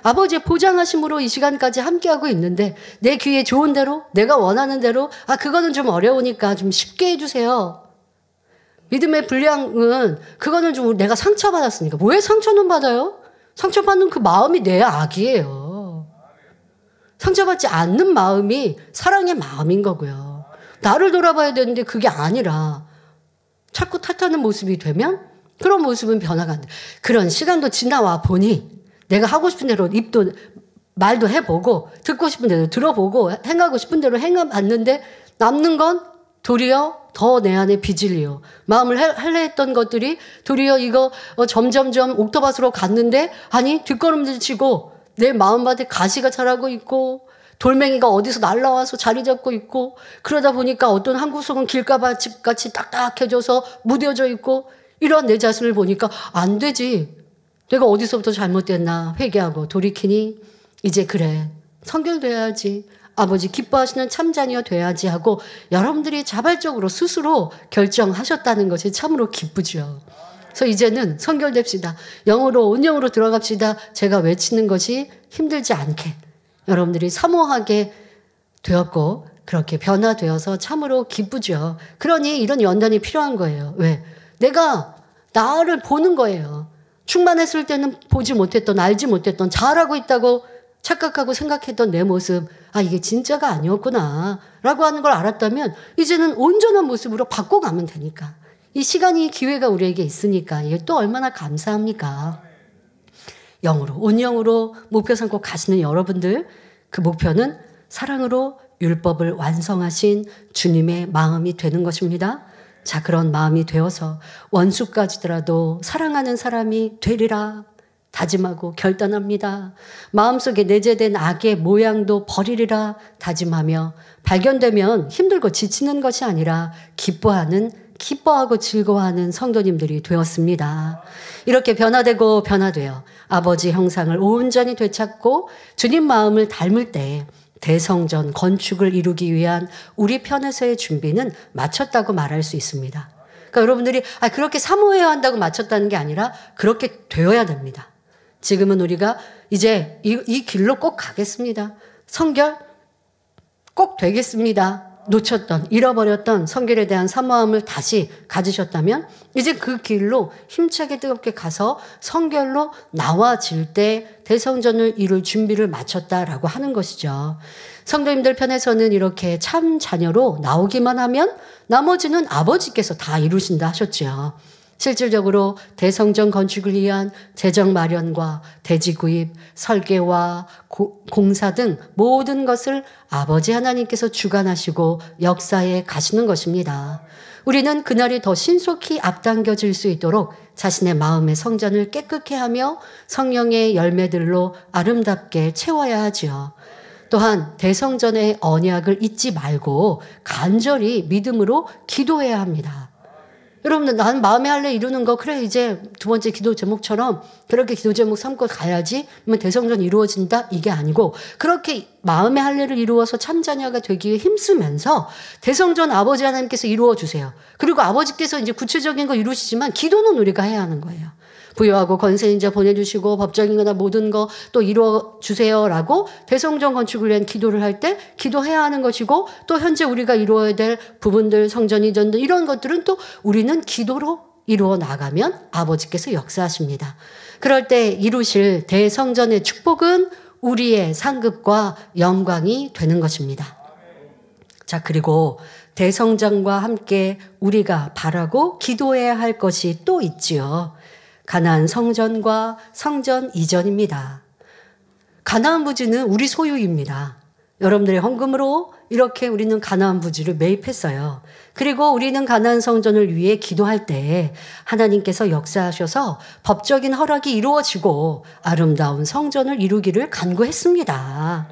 F: 아버지의 보장하심으로 이 시간까지 함께하고 있는데 내 귀에 좋은 대로, 내가 원하는 대로, 그거는 좀 어려우니까 좀 쉽게 해주세요. 믿음의 분량은 그거는 좀 내가 상처받았으니까. 왜 상처는 받아요? 상처받는 그 마음이 내 악이에요. 상처받지 않는 마음이 사랑의 마음인 거고요. 나를 돌아봐야 되는데 그게 아니라 자꾸 탓하는 모습이 되면 그런 모습은 변화가 안 돼. 그런 시간도 지나와 보니 내가 하고 싶은 대로 입도 말도 해보고 듣고 싶은 대로 들어보고 행하고 싶은 대로 행해봤는데 남는 건 도리어 더 내 안에 빚을리요. 마음을 할래 했던 것들이 도리어 이거 점점점 옥토밭으로 갔는데 아니 뒷걸음질 치고 내 마음밭에 가시가 자라고 있고 돌멩이가 어디서 날라와서 자리 잡고 있고 그러다 보니까 어떤 한 구석은 길가밭같이 딱딱해져서 무뎌져 있고 이런 내 자신을 보니까 안 되지. 내가 어디서부터 잘못됐나 회개하고 돌이키니 이제 그래. 성결돼야지. 아버지 기뻐하시는 참자녀 돼야지 하고 여러분들이 자발적으로 스스로 결정하셨다는 것이 참으로 기쁘죠. 그래서 이제는 성결됩시다. 영으로 온영으로 들어갑시다. 제가 외치는 것이 힘들지 않게 여러분들이 사모하게 되었고 그렇게 변화되어서 참으로 기쁘죠. 그러니 이런 연단이 필요한 거예요. 왜? 내가 나를 보는 거예요. 충만했을 때는 보지 못했던, 알지 못했던, 잘하고 있다고 착각하고 생각했던 내 모습, 이게 진짜가 아니었구나 라고 하는 걸 알았다면 이제는 온전한 모습으로 바꿔가면 되니까. 이 시간이 기회가 우리에게 있으니까 이게 또 얼마나 감사합니까? 영으로, 온영으로 목표 삼고 가시는 여러분들, 그 목표는 사랑으로 율법을 완성하신 주님의 마음이 되는 것입니다. 자, 그런 마음이 되어서 원수까지더라도 사랑하는 사람이 되리라 다짐하고 결단합니다. 마음속에 내재된 악의 모양도 버리리라 다짐하며 발견되면 힘들고 지치는 것이 아니라 기뻐하고 즐거워하는 성도님들이 되었습니다. 이렇게 변화되고 변화되어 아버지 형상을 온전히 되찾고 주님 마음을 닮을 때 대성전 건축을 이루기 위한 우리 편에서의 준비는 마쳤다고 말할 수 있습니다. 그러니까 여러분들이 그렇게 사모해야 한다고 마쳤다는 게 아니라 그렇게 되어야 됩니다. 지금은 우리가 이제 이 길로 꼭 가겠습니다. 성결 꼭 되겠습니다. 놓쳤던, 잃어버렸던 성결에 대한 사모함을 다시 가지셨다면 이제 그 길로 힘차게 뜨겁게 가서 성결로 나와질 때 대성전을 이룰 준비를 마쳤다라고 하는 것이죠. 성도님들 편에서는 이렇게 참 자녀로 나오기만 하면 나머지는 아버지께서 다 이루신다 하셨죠. 실질적으로 대성전 건축을 위한 재정 마련과 대지 구입, 설계와 공사 등 모든 것을 아버지 하나님께서 주관하시고 역사에 가시는 것입니다. 우리는 그날이 더 신속히 앞당겨질 수 있도록 자신의 마음의 성전을 깨끗게 하며 성령의 열매들로 아름답게 채워야 하지요. 또한 대성전의 언약을 잊지 말고 간절히 믿음으로 기도해야 합니다. 여러분들, 난 마음의 할례 이루는 거, 그래, 이제 두 번째 기도 제목처럼 그렇게 기도 제목 삼고 가야지, 그러면 대성전 이루어진다? 이게 아니고, 그렇게 마음의 할례를 이루어서 참자녀가 되기 위해 힘쓰면서 대성전 아버지 하나님께서 이루어 주세요. 그리고 아버지께서 이제 구체적인 거 이루시지만 기도는 우리가 해야 하는 거예요. 부여하고 권세 인자 보내주시고 법적인 거나 모든 거 또 이루어 주세요라고 대성전 건축을 위한 기도를 할 때 기도해야 하는 것이고, 또 현재 우리가 이루어야 될 부분들, 성전 이전들 이런 것들은 또 우리는 기도로 이루어 나가면 아버지께서 역사하십니다. 그럴 때 이루실 대성전의 축복은 우리의 상급과 영광이 되는 것입니다. 자, 그리고 대성전과 함께 우리가 바라고 기도해야 할 것이 또 있지요. 가나안 성전과 성전 이전입니다. 가나안 부지는 우리 소유입니다. 여러분들의 헌금으로 이렇게 우리는 가나안 부지를 매입했어요. 그리고 우리는 가나안 성전을 위해 기도할 때 하나님께서 역사하셔서 법적인 허락이 이루어지고 아름다운 성전을 이루기를 간구했습니다.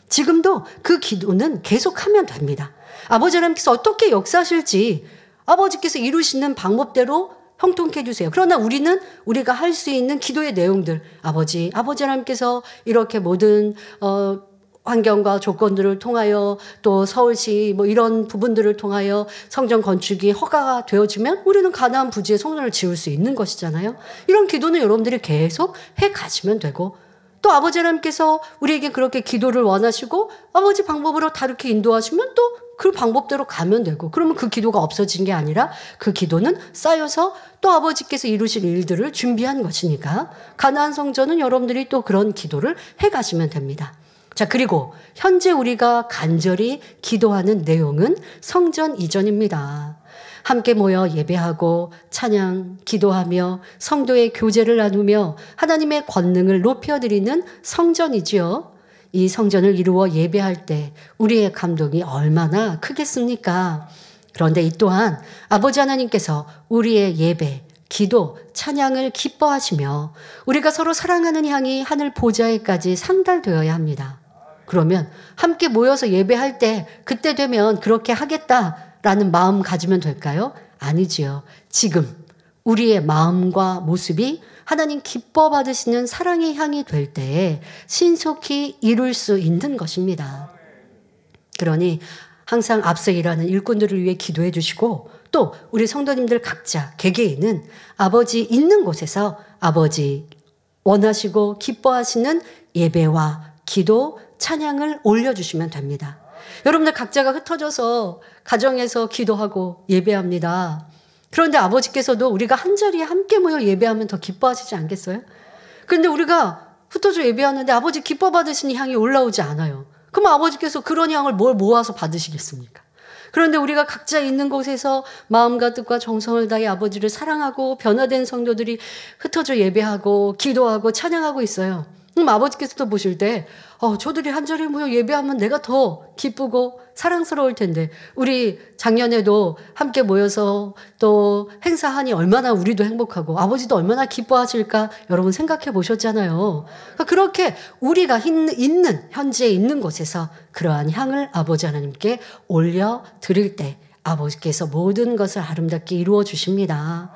F: 지금도 그 기도는 계속하면 됩니다. 아버지 하나님께서 어떻게 역사하실지 아버지께서 이루시는 방법대로 형통케 해주세요. 그러나 우리는 우리가 할 수 있는 기도의 내용들, 아버지 하나님께서 이렇게 모든 환경과 조건들을 통하여 또 서울시 뭐 이런 부분들을 통하여 성전 건축이 허가가 되어지면 우리는 가나안 부지에 성전을 지을 수 있는 것이잖아요. 이런 기도는 여러분들이 계속 해 가시면 되고, 또 아버지 하나님께서 우리에게 그렇게 기도를 원하시고 아버지 방법으로 다르게 인도하시면 또 그 방법대로 가면 되고, 그러면 그 기도가 없어진 게 아니라 그 기도는 쌓여서 또 아버지께서 이루실 일들을 준비한 것이니까 가나안 성전은 여러분들이 또 그런 기도를 해 가시면 됩니다. 자, 그리고 현재 우리가 간절히 기도하는 내용은 성전 이전입니다. 함께 모여 예배하고 찬양, 기도하며 성도의 교제를 나누며 하나님의 권능을 높여드리는 성전이지요. 이 성전을 이루어 예배할 때 우리의 감동이 얼마나 크겠습니까? 그런데 이 또한 아버지 하나님께서 우리의 예배, 기도, 찬양을 기뻐하시며 우리가 서로 사랑하는 향이 하늘 보좌에까지 상달되어야 합니다. 그러면 함께 모여서 예배할 때 그때 되면 그렇게 하겠다라는 마음 가지면 될까요? 아니지요. 지금 우리의 마음과 모습이 하나님 기뻐 받으시는 사랑의 향이 될 때에 신속히 이룰 수 있는 것입니다. 그러니 항상 앞서 일하는 일꾼들을 위해 기도해 주시고, 또 우리 성도님들 각자 개개인은 아버지 있는 곳에서 아버지 원하시고 기뻐하시는 예배와 기도, 찬양을 올려주시면 됩니다. 여러분들 각자가 흩어져서 가정에서 기도하고 예배합니다. 그런데 아버지께서도 우리가 한자리에 함께 모여 예배하면 더 기뻐하시지 않겠어요? 그런데 우리가 흩어져 예배하는데 아버지 기뻐 받으시는 향이 올라오지 않아요. 그럼 아버지께서 그런 향을 뭘 모아서 받으시겠습니까? 그런데 우리가 각자 있는 곳에서 마음과 뜻과 정성을 다해 아버지를 사랑하고 변화된 성도들이 흩어져 예배하고 기도하고 찬양하고 있어요. 그럼 아버지께서도 보실 때 저들이 한자리에 모여 예배하면 내가 더 기쁘고 사랑스러울 텐데, 우리 작년에도 함께 모여서 또 행사하니 얼마나 우리도 행복하고 아버지도 얼마나 기뻐하실까 여러분 생각해 보셨잖아요. 그렇게 우리가 있는 현재 있는 곳에서 그러한 향을 아버지 하나님께 올려드릴 때 아버지께서 모든 것을 아름답게 이루어 주십니다.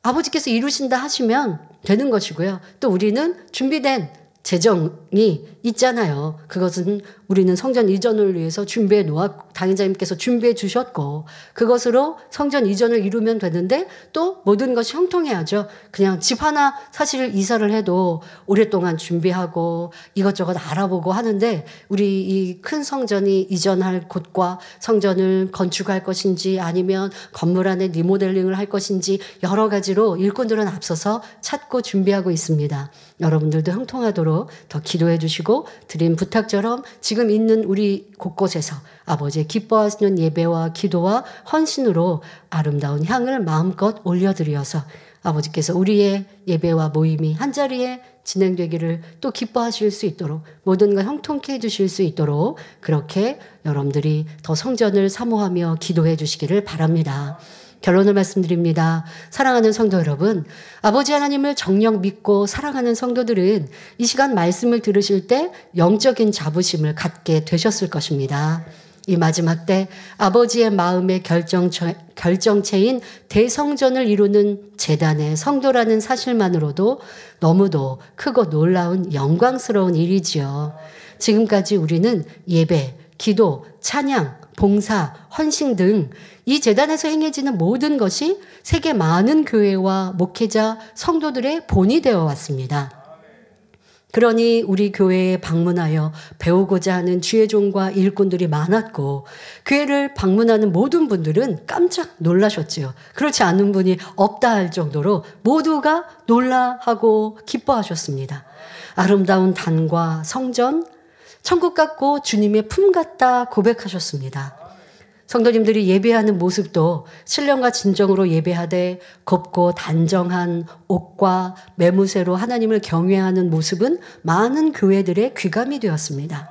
F: 아버지께서 이루신다 하시면 되는 것이고요. 또 우리는 준비된 재정이 있잖아요. 그것은 우리는 성전 이전을 위해서 준비해 당회자님께서 준비해 주셨고, 그것으로 성전 이전을 이루면 되는데 또 모든 것이 형통해야죠. 그냥 집 하나 사실 이사를 해도 오랫동안 준비하고 이것저것 알아보고 하는데, 우리 이 큰 성전이 이전할 곳과 성전을 건축할 것인지 아니면 건물 안에 리모델링을 할 것인지 여러 가지로 일꾼들은 앞서서 찾고 준비하고 있습니다. 여러분들도 형통하도록 더 기도해 주시고, 드린 부탁처럼 지금 있는 우리 곳곳에서 아버지의 기뻐하시는 예배와 기도와 헌신으로 아름다운 향을 마음껏 올려드려서 아버지께서 우리의 예배와 모임이 한자리에 진행되기를 또 기뻐하실 수 있도록, 모든 걸 형통케 해주실 수 있도록 그렇게 여러분들이 더 성전을 사모하며 기도해 주시기를 바랍니다. 결론을 말씀드립니다. 사랑하는 성도 여러분, 아버지 하나님을 정녕 믿고 사랑하는 성도들은 이 시간 말씀을 들으실 때 영적인 자부심을 갖게 되셨을 것입니다. 이 마지막 때 아버지의 마음의 결정체인 대성전을 이루는 제단의 성도라는 사실만으로도 너무도 크고 놀라운 영광스러운 일이지요. 지금까지 우리는 예배, 기도, 찬양, 봉사, 헌신 등 이 제단에서 행해지는 모든 것이 세계 많은 교회와 목회자, 성도들의 본이 되어 왔습니다. 그러니 우리 교회에 방문하여 배우고자 하는 주의 종과 일꾼들이 많았고, 교회를 방문하는 모든 분들은 깜짝 놀라셨지요. 그렇지 않은 분이 없다 할 정도로 모두가 놀라하고 기뻐하셨습니다. 아름다운 단과 성전, 천국 같고 주님의 품 같다 고백하셨습니다. 성도님들이 예배하는 모습도 신령과 진정으로 예배하되 곱고 단정한 옷과 매무새로 하나님을 경외하는 모습은 많은 교회들의 귀감이 되었습니다.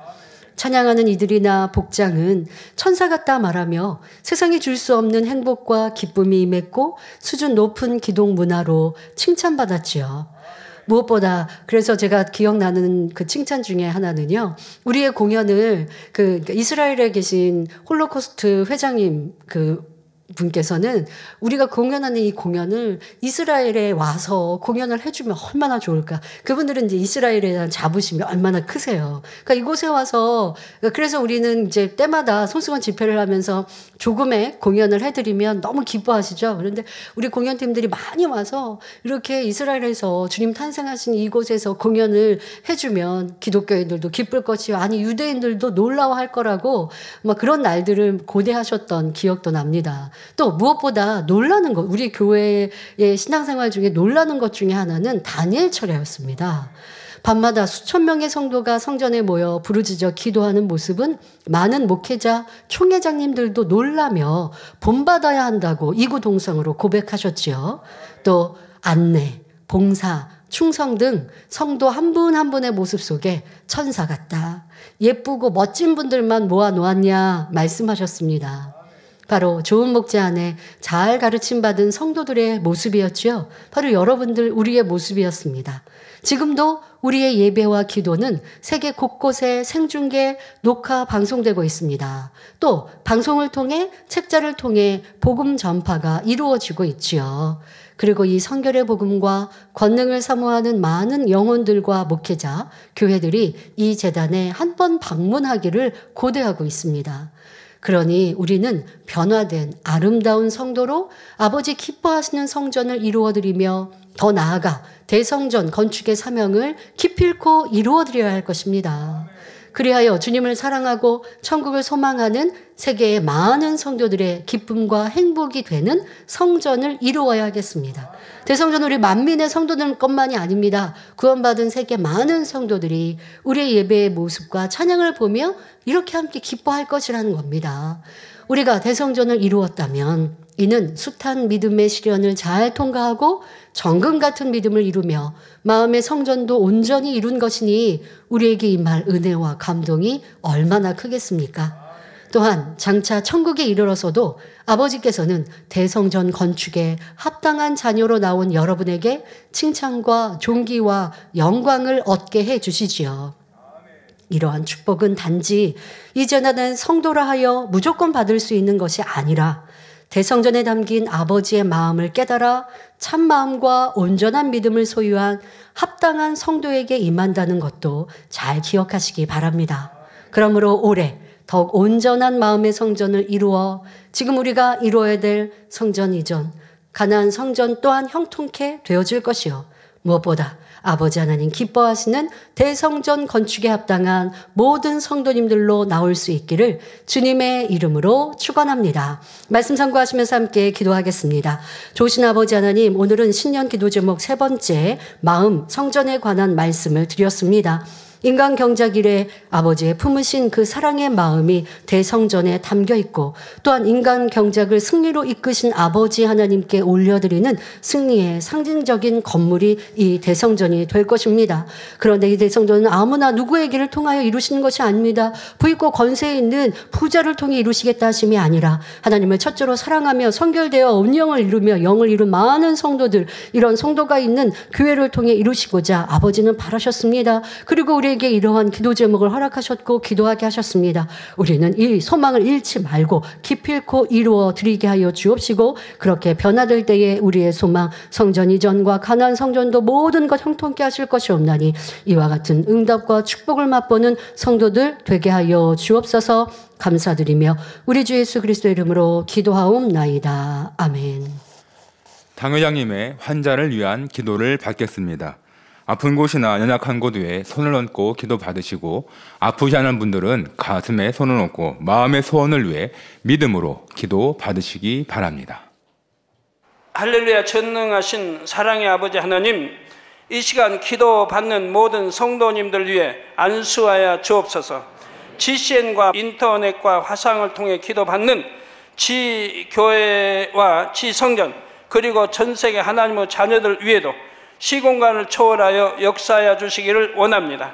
F: 찬양하는 이들이나 복장은 천사 같다 말하며 세상이 줄 수 없는 행복과 기쁨이 임했고 수준 높은 기독 문화로 칭찬받았지요. 무엇보다 그래서 제가 기억나는 그 칭찬 중에 하나는요. 우리의 공연을 이스라엘에 계신 홀로코스트 회장님 분께서는 우리가 공연하는 이 공연을 이스라엘에 와서 공연을 해주면 얼마나 좋을까. 그분들은 이제 이스라엘에 대한 자부심이 얼마나 크세요. 그러니까 이곳에 와서 그래서 우리는 이제 때마다 손수건 집회를 하면서 조금의 공연을 해드리면 너무 기뻐하시죠. 그런데 우리 공연팀들이 많이 와서 이렇게 이스라엘에서 주님 탄생하신 이곳에서 공연을 해주면 기독교인들도 기쁠 것이요. 아니 유대인들도 놀라워할 거라고 막 그런 날들을 고대하셨던 기억도 납니다. 또 무엇보다 놀라는 것, 우리 교회의 신앙생활 중에 놀라는 것 중에 하나는 다니엘 철야였습니다. 밤마다 수천 명의 성도가 성전에 모여 부르짖어 기도하는 모습은 많은 목회자, 총회장님들도 놀라며 본받아야 한다고 이구동성으로 고백하셨지요. 또 안내, 봉사, 충성 등 성도 한 분 한 분의 모습 속에 천사 같다. 예쁘고 멋진 분들만 모아놓았냐 말씀하셨습니다. 바로 좋은 목자 안에 잘 가르침받은 성도들의 모습이었죠. 바로 여러분들 우리의 모습이었습니다. 지금도 우리의 예배와 기도는 세계 곳곳에 생중계, 녹화, 방송되고 있습니다. 또 방송을 통해 책자를 통해 복음 전파가 이루어지고 있지요. 그리고 이 성결의 복음과 권능을 사모하는 많은 영혼들과 목회자, 교회들이 이 재단에 한 번 방문하기를 고대하고 있습니다. 그러니 우리는 변화된 아름다운 성도로 아버지 기뻐하시는 성전을 이루어드리며 더 나아가 대성전 건축의 사명을 기필코 이루어드려야 할 것입니다. 그리하여 주님을 사랑하고 천국을 소망하는 세계의 많은 성도들의 기쁨과 행복이 되는 성전을 이루어야 하겠습니다. 대성전 우리 만민의 성도들 것만이 아닙니다. 구원받은 세계 많은 성도들이 우리의 예배의 모습과 찬양을 보며 이렇게 함께 기뻐할 것이라는 겁니다. 우리가 대성전을 이루었다면 이는 숱한 믿음의 시련을 잘 통과하고 정금 같은 믿음을 이루며 마음의 성전도 온전히 이룬 것이니 우리에게 임할 은혜와 감동이 얼마나 크겠습니까? 또한 장차 천국에 이르러서도 아버지께서는 대성전 건축에 합당한 자녀로 나온 여러분에게 칭찬과 존귀와 영광을 얻게 해 주시지요. 이러한 축복은 단지 이제는 성도라 하여 무조건 받을 수 있는 것이 아니라 대성전에 담긴 아버지의 마음을 깨달아 참마음과 온전한 믿음을 소유한 합당한 성도에게 임한다는 것도 잘 기억하시기 바랍니다. 그러므로 올해 더욱 온전한 마음의 성전을 이루어 지금 우리가 이루어야 될 성전 이전, 가나안 성전 또한 형통케 되어질 것이요. 무엇보다 아버지 하나님 기뻐하시는 대성전 건축에 합당한 모든 성도님들로 나올 수 있기를 주님의 이름으로 축원합니다. 말씀 참고하시면서 함께 기도하겠습니다. 좋으신 아버지 하나님, 오늘은 신년 기도 제목 세 번째 마음 성전에 관한 말씀을 드렸습니다. 인간 경작 이래 아버지의 품으신 그 사랑의 마음이 대성전에 담겨 있고 또한 인간 경작을 승리로 이끄신 아버지 하나님께 올려드리는 승리의 상징적인 건물이 이 대성전이 될 것입니다. 그런데 이 대성전은 아무나 누구에게를 통하여 이루시는 것이 아닙니다. 부있고 권세 있는 부자를 통해 이루시겠다 하심이 아니라 하나님을 첫째로 사랑하며 성결되어 온영을 이루며 영을 이룬 많은 성도들, 이런 성도가 있는 교회를 통해 이루시고자 아버지는 바라셨습니다. 그리고 우리에게 이러한 기도 제목을 허락하셨고 기도하게 하셨습니다. 우리는 이 소망을 잃지 말고 기필코 이루어 드리게 하여 주옵시고 그렇게 변화될 때에 우리의 소망 성전 이전과 가나안 성전도 모든 것 형통케 하실 것이 없나니 이와 같은 응답과 축복을 맛보는 성도들 되게 하여 주옵소서. 감사드리며 우리 주 예수 그리스도의 이름으로 기도하옵나이다. 아멘.
D: 당 회장님의 환자를 위한 기도를 받겠습니다. 아픈 곳이나 연약한 곳 위에 손을 얹고 기도 받으시고 아프지 않은 분들은 가슴에 손을 얹고 마음의 소원을 위해 믿음으로 기도 받으시기 바랍니다.
G: 할렐루야. 전능하신 사랑의 아버지 하나님, 이 시간 기도 받는 모든 성도님들 위해 안수하여 주옵소서. GCN과 인터넷과 화상을 통해 기도 받는 지교회와 지성전 그리고 전 세계 하나님의 자녀들 위에도 시공간을 초월하여 역사하여 주시기를 원합니다.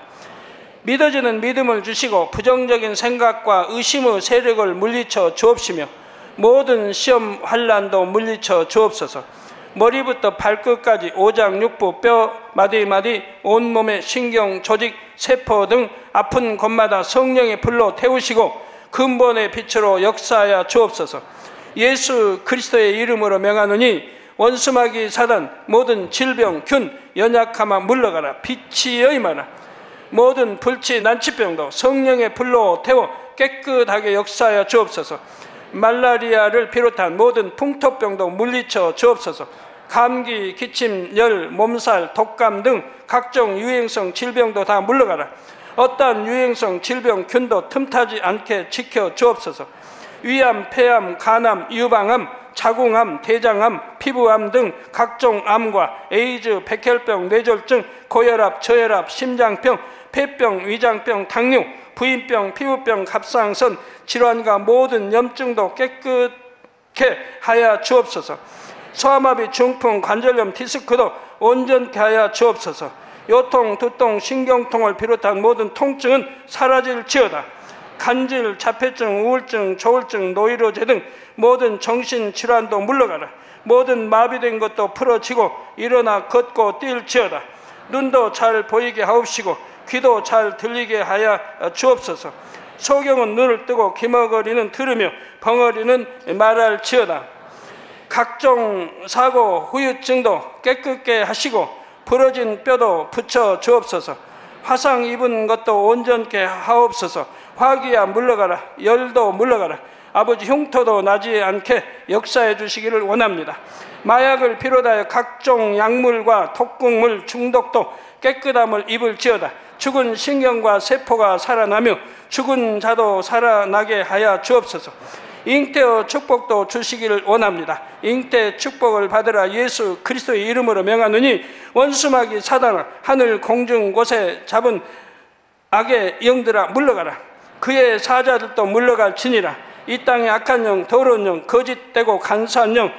G: 믿어지는 믿음을 주시고 부정적인 생각과 의심의 세력을 물리쳐 주옵시며 모든 시험 환난도 물리쳐 주옵소서. 머리부터 발끝까지 오장육부 뼈 마디마디 온몸의 신경 조직 세포 등 아픈 곳마다 성령의 불로 태우시고 근본의 빛으로 역사하여 주옵소서. 예수 그리스도의 이름으로 명하노니 원수마귀 사단 모든 질병 균 연약함아 물러가라. 빛이 여임하라. 모든 불치 난치병도 성령의 불로 태워 깨끗하게 역사하여 주옵소서. 말라리아를 비롯한 모든 풍토병도 물리쳐 주옵소서. 감기, 기침, 열, 몸살, 독감 등 각종 유행성 질병도 다 물러가라. 어떠한 유행성 질병 균도 틈타지 않게 지켜 주옵소서. 위암, 폐암, 간암, 유방암, 자궁암, 대장암, 피부암 등 각종 암과 에이즈, 백혈병, 뇌졸중, 고혈압, 저혈압, 심장병, 폐병, 위장병, 당뇨, 부인병, 피부병, 갑상선 질환과 모든 염증도 깨끗게 하여 주옵소서. 소아마비, 중풍, 관절염, 디스크도 온전케 하여 주옵소서. 요통, 두통, 신경통을 비롯한 모든 통증은 사라질지어다. 간질, 자폐증, 우울증, 조울증, 노이로제 등 모든 정신질환도 물러가라. 모든 마비된 것도 풀어지고 일어나 걷고 뛸지어다. 눈도 잘 보이게 하옵시고 귀도 잘 들리게 하여 주옵소서. 소경은 눈을 뜨고 기머거리는 들으며 벙어리는 말할지어다. 각종 사고, 후유증도 깨끗게 하시고 부러진 뼈도 붙여 주옵소서. 화상 입은 것도 온전케 하옵소서. 화기야 물러가라. 열도 물러가라. 아버지 흉터도 나지 않게 역사해 주시기를 원합니다. 마약을 비롯하여 각종 약물과 독극물 중독도 깨끗함을 입을지어다. 죽은 신경과 세포가 살아나며 죽은 자도 살아나게 하여 주옵소서. 잉태의 축복도 주시기를 원합니다. 잉태 축복을 받으라. 예수 그리스도의 이름으로 명하노니 원수마귀 사단아 하늘 공중 곳에 잡은 악의 영들아 물러가라. 그의 사자들도 물러갈지니라. 이 땅의 악한 영, 더러운 영, 거짓되고 간사한 영,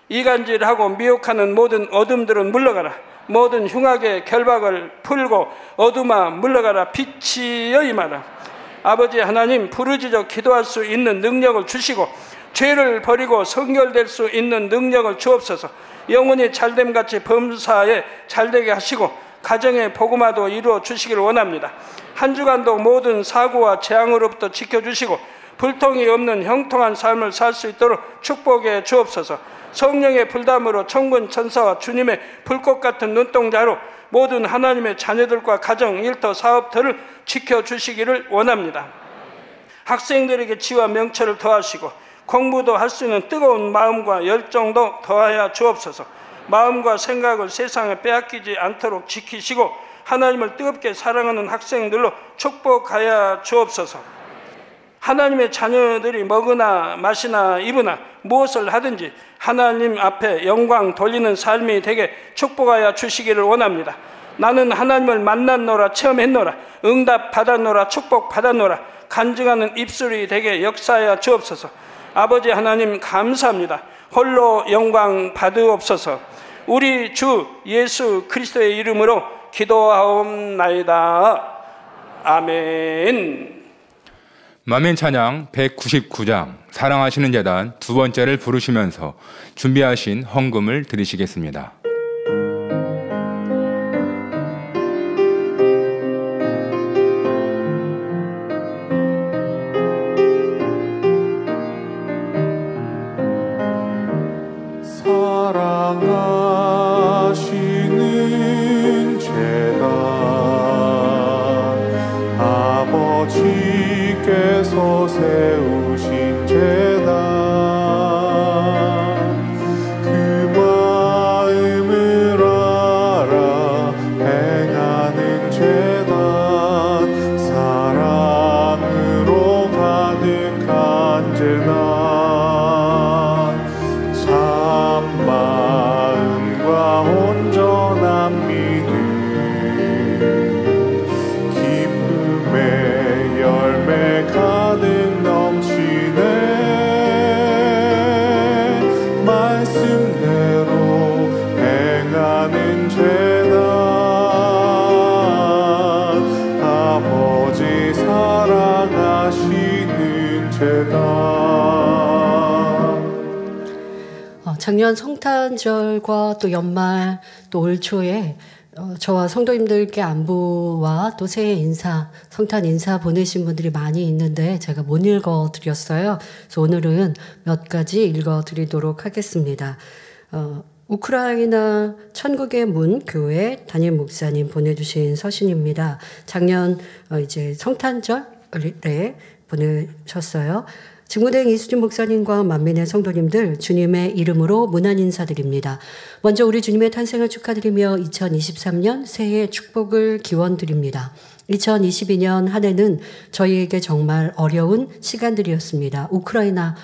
G: 이간질하고 미혹하는 모든 어둠들은 물러가라. 모든 흉악의 결박을 풀고 어둠아 물러가라. 빛이 여임하라. 아버지 하나님, 부르짖어 기도할 수 있는 능력을 주시고 죄를 버리고 성결될 수 있는 능력을 주옵소서. 영혼이 잘됨같이 범사에 잘되게 하시고 가정의 복음화도 이루어 주시기를 원합니다. 한 주간도 모든 사고와 재앙으로부터 지켜주시고 불통이 없는 형통한 삶을 살 수 있도록 축복해 주옵소서. 성령의 불담으로 천군 천사와 주님의 불꽃 같은 눈동자로 모든 하나님의 자녀들과 가정, 일터, 사업터를 지켜주시기를 원합니다. 학생들에게 지와 명철을 더하시고 공부도 할 수 있는 뜨거운 마음과 열정도 더하여 주옵소서. 마음과 생각을 세상에 빼앗기지 않도록 지키시고 하나님을 뜨겁게 사랑하는 학생들로 축복하여 주옵소서. 하나님의 자녀들이 먹으나 마시나 입으나 무엇을 하든지 하나님 앞에 영광 돌리는 삶이 되게 축복하여 주시기를 원합니다. 나는 하나님을 만났노라, 체험했노라, 응답 받았노라, 축복 받았노라, 간증하는 입술이 되게 역사하여 주옵소서. 아버지 하나님 감사합니다. 홀로 영광 받으옵소서. 우리 주 예수 그리스도의 이름으로 기도하옵나이다. 아멘.
D: 마멘 찬양 199장 사랑하시는 재단 두 번째를 부르시면서 준비하신 헌금을 드리시겠습니다.
C: 사랑하시는 재단 아버지께서 세우신 재단 그 마음을 알아 행하는 재단 사랑으로 가득한 재단 참마음과 온전한 믿음 기쁨의 열매 가득 넘치
F: 작년 성탄절과 또 연말 또 올 초에 저와 성도님들께 안부와 또 새해 인사, 성탄 인사 보내신 분들이 많이 있는데 제가 못 읽어드렸어요. 그래서 오늘은 몇 가지 읽어드리도록 하겠습니다. 우크라이나 천국의 문 교회 담임 목사님 보내주신 서신입니다. 작년 이제 성탄절에 보내셨어요. 직무대행 이수진 목사님과 만민의 성도님들 주님의 이름으로 문안 인사드립니다. 먼저 우리 주님의 탄생을 축하드리며 2023년 새해 축복을 기원드립니다. 2022년 한 해는 저희에게 정말 어려운 시간들이었습니다. 우크라이나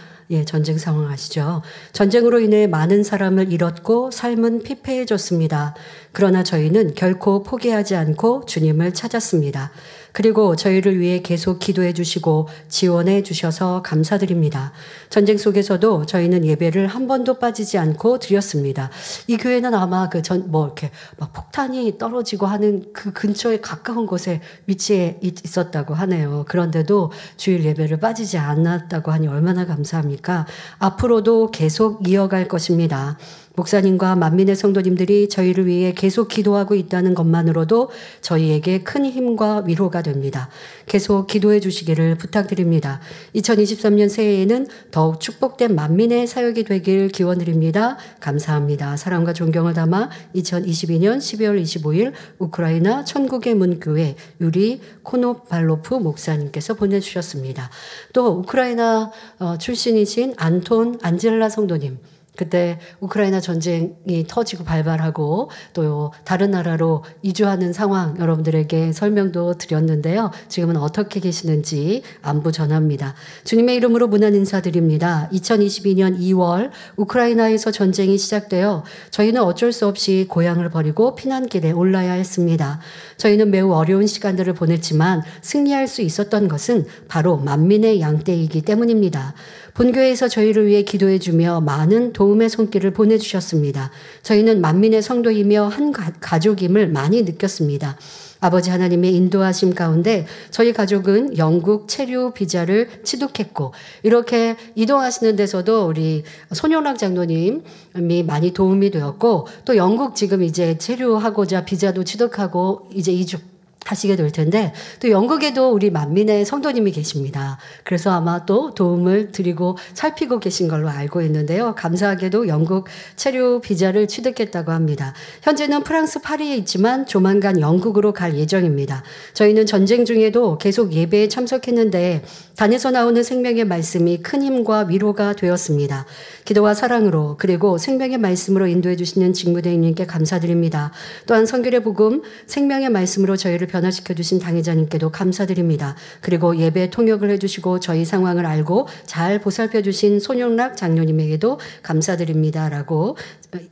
F: 전쟁 상황 아시죠? 전쟁으로 인해 많은 사람을 잃었고 삶은 피폐해졌습니다. 그러나 저희는 결코 포기하지 않고 주님을 찾았습니다. 그리고 저희를 위해 계속 기도해 주시고 지원해 주셔서 감사드립니다. 전쟁 속에서도 저희는 예배를 한 번도 빠지지 않고 드렸습니다. 이 교회는 아마 이렇게 막 폭탄이 떨어지고 하는 그 근처에 가까운 곳에 위치해 있었다고 하네요. 그런데도 주일 예배를 빠지지 않았다고 하니 얼마나 감사합니까? 앞으로도 계속 이어갈 것입니다. 목사님과 만민의 성도님들이 저희를 위해 계속 기도하고 있다는 것만으로도 저희에게 큰 힘과 위로가 됩니다. 계속 기도해 주시기를 부탁드립니다. 2023년 새해에는 더욱 축복된 만민의 사역이 되길 기원드립니다. 감사합니다. 사랑과 존경을 담아 2022년 12월 25일 우크라이나 천국의 문 교회 유리 코노발로프 목사님께서 보내주셨습니다. 또 우크라이나 출신이신 안젤라 성도님, 그때 우크라이나 전쟁이 터지고 발발하고 또 다른 나라로 이주하는 상황 여러분들에게 설명도 드렸는데요. 지금은 어떻게 계시는지 안부 전합니다. 주님의 이름으로 문안 인사드립니다. 2022년 2월 우크라이나에서 전쟁이 시작되어 저희는 어쩔 수 없이 고향을 버리고 피난길에 올라야 했습니다. 저희는 매우 어려운 시간들을 보냈지만 승리할 수 있었던 것은 바로 만민의 양떼이기 때문입니다. 본교회에서 저희를 위해 기도해주며 많은 도움의 손길을 보내주셨습니다. 저희는 만민의 성도이며 한 가족임을 많이 느꼈습니다. 아버지 하나님의 인도하심 가운데 저희 가족은 영국 체류 비자를 취득했고 이렇게 이동하시는 데서도 우리 손용락 장로님이 많이 도움이 되었고 또 영국 지금 이제 체류하고자 비자도 취득하고 이제 이주 하시게 될 텐데 또 영국에도 우리 만민의 성도님이 계십니다. 그래서 아마 또 도움을 드리고 살피고 계신 걸로 알고 있는데요. 감사하게도 영국 체류 비자를 취득했다고 합니다. 현재는 프랑스 파리에 있지만 조만간 영국으로 갈 예정입니다. 저희는 전쟁 중에도 계속 예배에 참석했는데 단에서 나오는 생명의 말씀이 큰 힘과 위로가 되었습니다. 기도와 사랑으로 그리고 생명의 말씀으로 인도해 주시는 직무대행님께 감사드립니다. 또한 성결의 복음 생명의 말씀으로 저희를 변화시켜 주신 당회자님께도 감사드립니다. 그리고 예배 통역을 해주시고 저희 상황을 알고 잘 보살펴 주신 손용락 장로님에게도 감사드립니다. 라고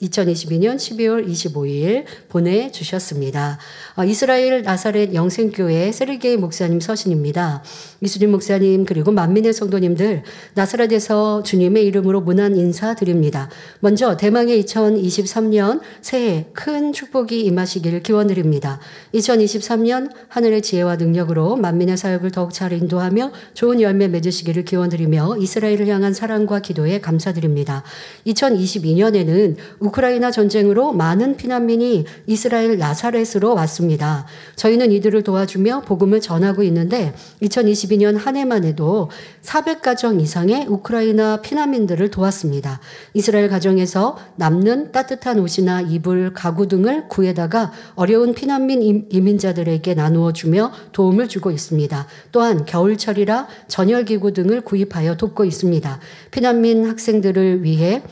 F: 2022년 12월 25일 보내주셨습니다. 이스라엘 나사렛 영생교회 세르게이 목사님 서신입니다. 이수진 목사님 그리고 만민의 성도님들 나사렛에서 주님의 이름으로 문안 인사드립니다. 먼저 대망의 2023년 새해 큰 축복이 임하시기를 기원드립니다. 2023년 하늘의 지혜와 능력으로 만민의 사역을 더욱 잘 인도하며 좋은 열매 맺으시기를 기원드리며 이스라엘을 향한 사랑과 기도에 감사드립니다. 2022년에는 우크라이나 전쟁으로 많은 피난민이 이스라엘 나사렛으로 왔습니다. 저희는 이들을 도와주며 복음을 전하고 있는데 2022년 한 해만 해도 400가정 이상의 우크라이나 피난민들을 도왔습니다. 이스라엘 가정에서 남는 따뜻한 옷이나 이불, 가구 등을 구해다가 어려운 피난민 이민자들에게 나누어 주며 도움을 주고 있습니다. 또한 겨울철이라 전열기구 등을 구입하여 돕고 있습니다. 피난민 학생들을 위해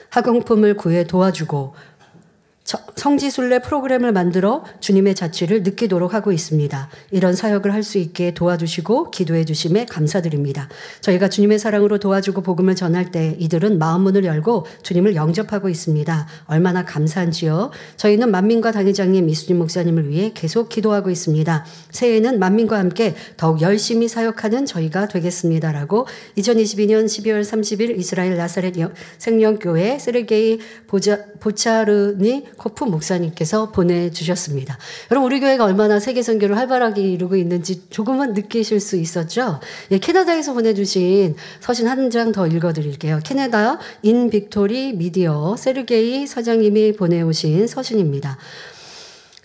F: 학용품을 구해 도와주고 성지순례 프로그램을 만들어 주님의 자취를 느끼도록 하고 있습니다. 이런 사역을 할 수 있게 도와주시고 기도해 주심에 감사드립니다. 저희가 주님의 사랑으로 도와주고 복음을 전할 때 이들은 마음문을 열고 주님을 영접하고 있습니다. 얼마나 감사한지요. 저희는 만민과 당회장님 이수진 목사님을 위해 계속 기도하고 있습니다. 새해에는 만민과 함께 더욱 열심히 사역하는 저희가 되겠습니다. 라고 2022년 12월 30일 이스라엘 나사렛 생명교회 세르게이 보차르니 코프 목사님께서 보내주셨습니다. 여러분 우리 교회가 얼마나 세계 선교를 활발하게 이루고 있는지 조금은 느끼실 수 있었죠. 예, 캐나다에서 보내주신 서신 한 장 더 읽어드릴게요. 캐나다 인빅토리 미디어 세르게이 사장님이 보내오신 서신입니다.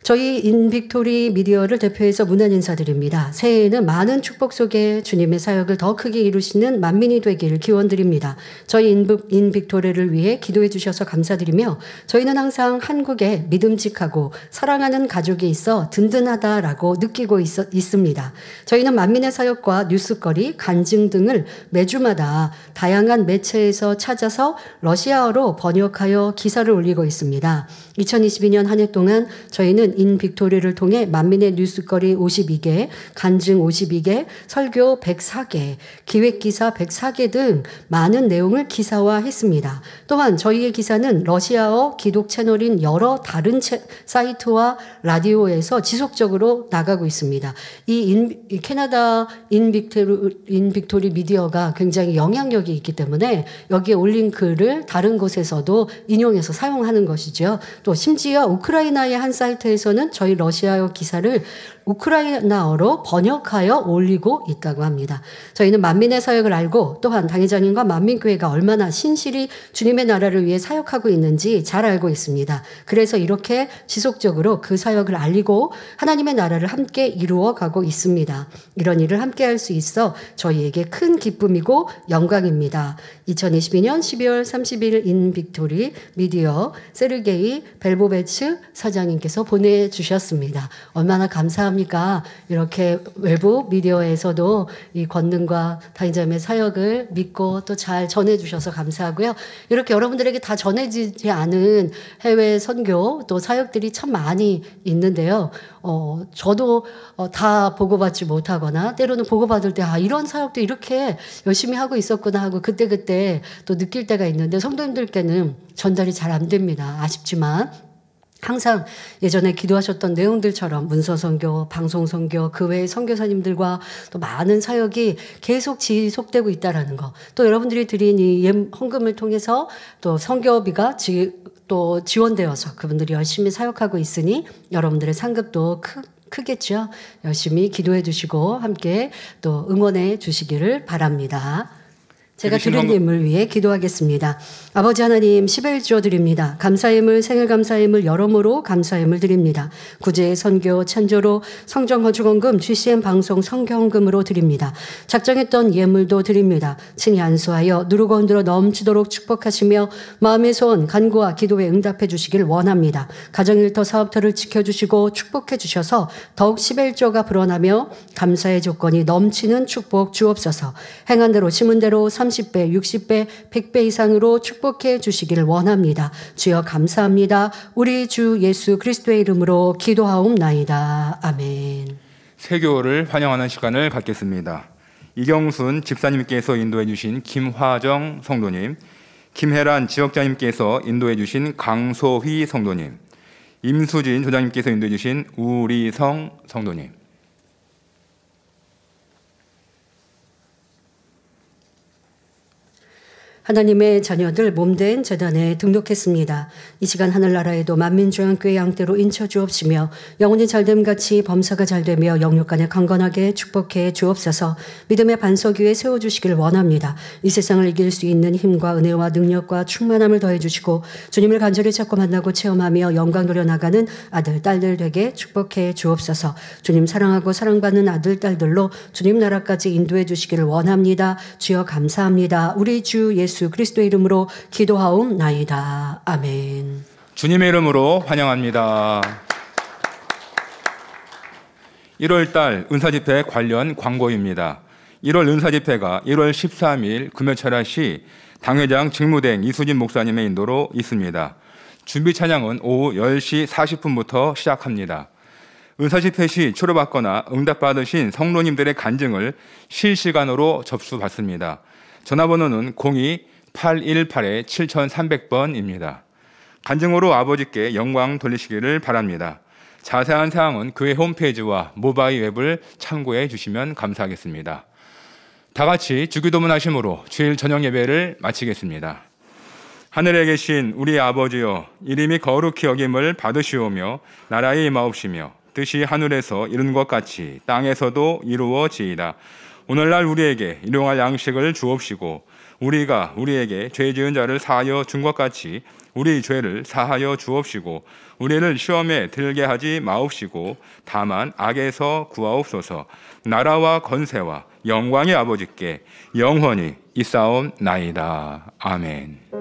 F: 저희 인빅토리 미디어를 대표해서 문안 인사드립니다. 새해에는 많은 축복 속에 주님의 사역을 더 크게 이루시는 만민이 되길 기원드립니다. 저희 인빅토리를 위해 기도해 주셔서 감사드리며 저희는 항상 한국에 믿음직하고 사랑하는 가족이 있어 든든하다라고 느끼고 있습니다. 저희는 만민의 사역과 뉴스거리, 간증 등을 매주마다 다양한 매체에서 찾아서 러시아어로 번역하여 기사를 올리고 있습니다. 2022년 한 해 동안 저희는 인빅토리를 통해 만민의 뉴스거리 52개, 간증 52개, 설교 104개, 기획기사 104개 등 많은 내용을 기사화했습니다. 또한 저희의 기사는 러시아어 기독 채널인 여러 다른 사이트와 라디오에서 지속적으로 나가고 있습니다. 이 캐나다 인빅토리 미디어가 굉장히 영향력이 있기 때문에 여기에 올린 글을 다른 곳에서도 인용해서 사용하는 것이죠. 또 심지어 우크라이나의 한 사이트에서는 저희 러시아어 기사를 우크라이나어로 번역하여 올리고 있다고 합니다. 저희는 만민의 사역을 알고 또한 당회장님과 만민교회가 얼마나 신실히 주님의 나라를 위해 사역하고 있는지 잘 알고 있습니다. 그래서 이렇게 지속적으로 그 사역을 알리고 하나님의 나라를 함께 이루어가고 있습니다. 이런 일을 함께 할 수 있어 저희에게 큰 기쁨이고 영광입니다. 2022년 12월 30일 인빅토리 미디어 세르게이 벨보베츠 사장님께서 보내주셨습니다. 얼마나 감사합니까? 이렇게 외부 미디어에서도 이 권능과 당회장님의 사역을 믿고 또 잘 전해주셔서 감사하고요. 이렇게 여러분들에게 다 전해지지 않은 해외 선교 또 사역들이 참 많이 있는데요. 저도 다 보고받지 못하거나 때로는 보고받을 때 이런 사역도 이렇게 열심히 하고 있었구나 하고 그때그때 또 느낄 때가 있는데 성도님들께는 전달이 잘 안 됩니다. 아쉽지만 항상 예전에 기도하셨던 내용들처럼 문서선교, 방송선교, 그 외의 선교사님들과 또 많은 사역이 계속 지속되고 있다는 거. 또 여러분들이 드린 이 헌금을 통해서 또 선교비가 또 지원되어서 그분들이 열심히 사역하고 있으니 여러분들의 상급도 크겠죠. 열심히 기도해 주시고 함께 또 응원해 주시기를 바랍니다. 제가 드린 예물 위해 기도하겠습니다. 아버지 하나님 11조 드립니다. 감사예물 생일 감사예물 여러모로 감사예물 드립니다. 구제 선교 찬조로 성정 거주헌금 GCN 방송 성경헌금으로 드립니다. 작정했던 예물도 드립니다. 친히 안수하여 누르고 흔들어 넘치도록 축복하시며 마음의 소원 간구와 기도에 응답해 주시길 원합니다. 가정일터 사업터를 지켜주시고 축복해 주셔서 더욱 11조가 불어나며 감사의 조건이 넘치는 축복 주옵소서. 행한 대로 심은 대로 30배, 60배, 100배 이상으로 축복해 주시기를 원합니다. 주여 감사합니다. 우리 주 예수 그리스도의 이름으로 기도하옵나이다. 아멘.
D: 세교를 환영하는 시간을 갖겠습니다. 이경순 집사님께서 인도해 주신 김화정 성도님, 김혜란 지역장님께서 인도해 주신 강소휘 성도님, 임수진 조장님께서 인도해 주신 우리성 성도님,
F: 하나님의 자녀들 몸된 재단에 등록했습니다. 이 시간 하늘나라에도 만민중앙교회 양떼로 인쳐 주옵시며 영혼이 잘됨같이 범사가 잘되며 영육간에 강건하게 축복해 주옵소서. 믿음의 반석 위에 세워주시길 원합니다. 이 세상을 이길 수 있는 힘과 은혜와 능력과 충만함을 더해주시고 주님을 간절히 찾고 만나고 체험하며 영광 누려나가는 아들, 딸들 되게 축복해 주옵소서. 주님 사랑하고 사랑받는 아들, 딸들로 주님 나라까지 인도해 주시기를 원합니다. 주여 감사합니다. 우리 주 예수 그리스도의 이름으로 기도하옵나이다. 아멘.
D: 주님의 이름으로 환영합니다. 1월달 은사집회 관련 광고입니다. 1월 은사집회가 1월 13일 금요철야시 당회장 직무대행 이수진 목사님의 인도로 있습니다. 준비 찬양은 오후 10시 40분부터 시작합니다. 은사집회 시 초대받거나 응답받으신 성도님들의 간증을 실시간으로 접수받습니다. 전화번호는 02-818-7300번입니다. 간증으로 아버지께 영광 돌리시기를 바랍니다. 자세한 사항은 교회 홈페이지와 모바일 웹을 참고해 주시면 감사하겠습니다. 다 같이 주기도문 하심으로 주일 저녁 예배를 마치겠습니다. 하늘에 계신 우리 아버지여, 이름이 거룩히 여김을 받으시오며 나라에 임하옵시며 뜻이 하늘에서 이룬 것 같이 땅에서도 이루어지이다. 오늘날 우리에게 일용할 양식을 주옵시고 우리가 우리에게 죄 지은 자를 사하여 준 것 같이 우리 죄를 사하여 주옵시고 우리를 시험에 들게 하지 마옵시고 다만 악에서 구하옵소서. 나라와 권세와 영광의 아버지께 영원히 있사옵나이다. 아멘.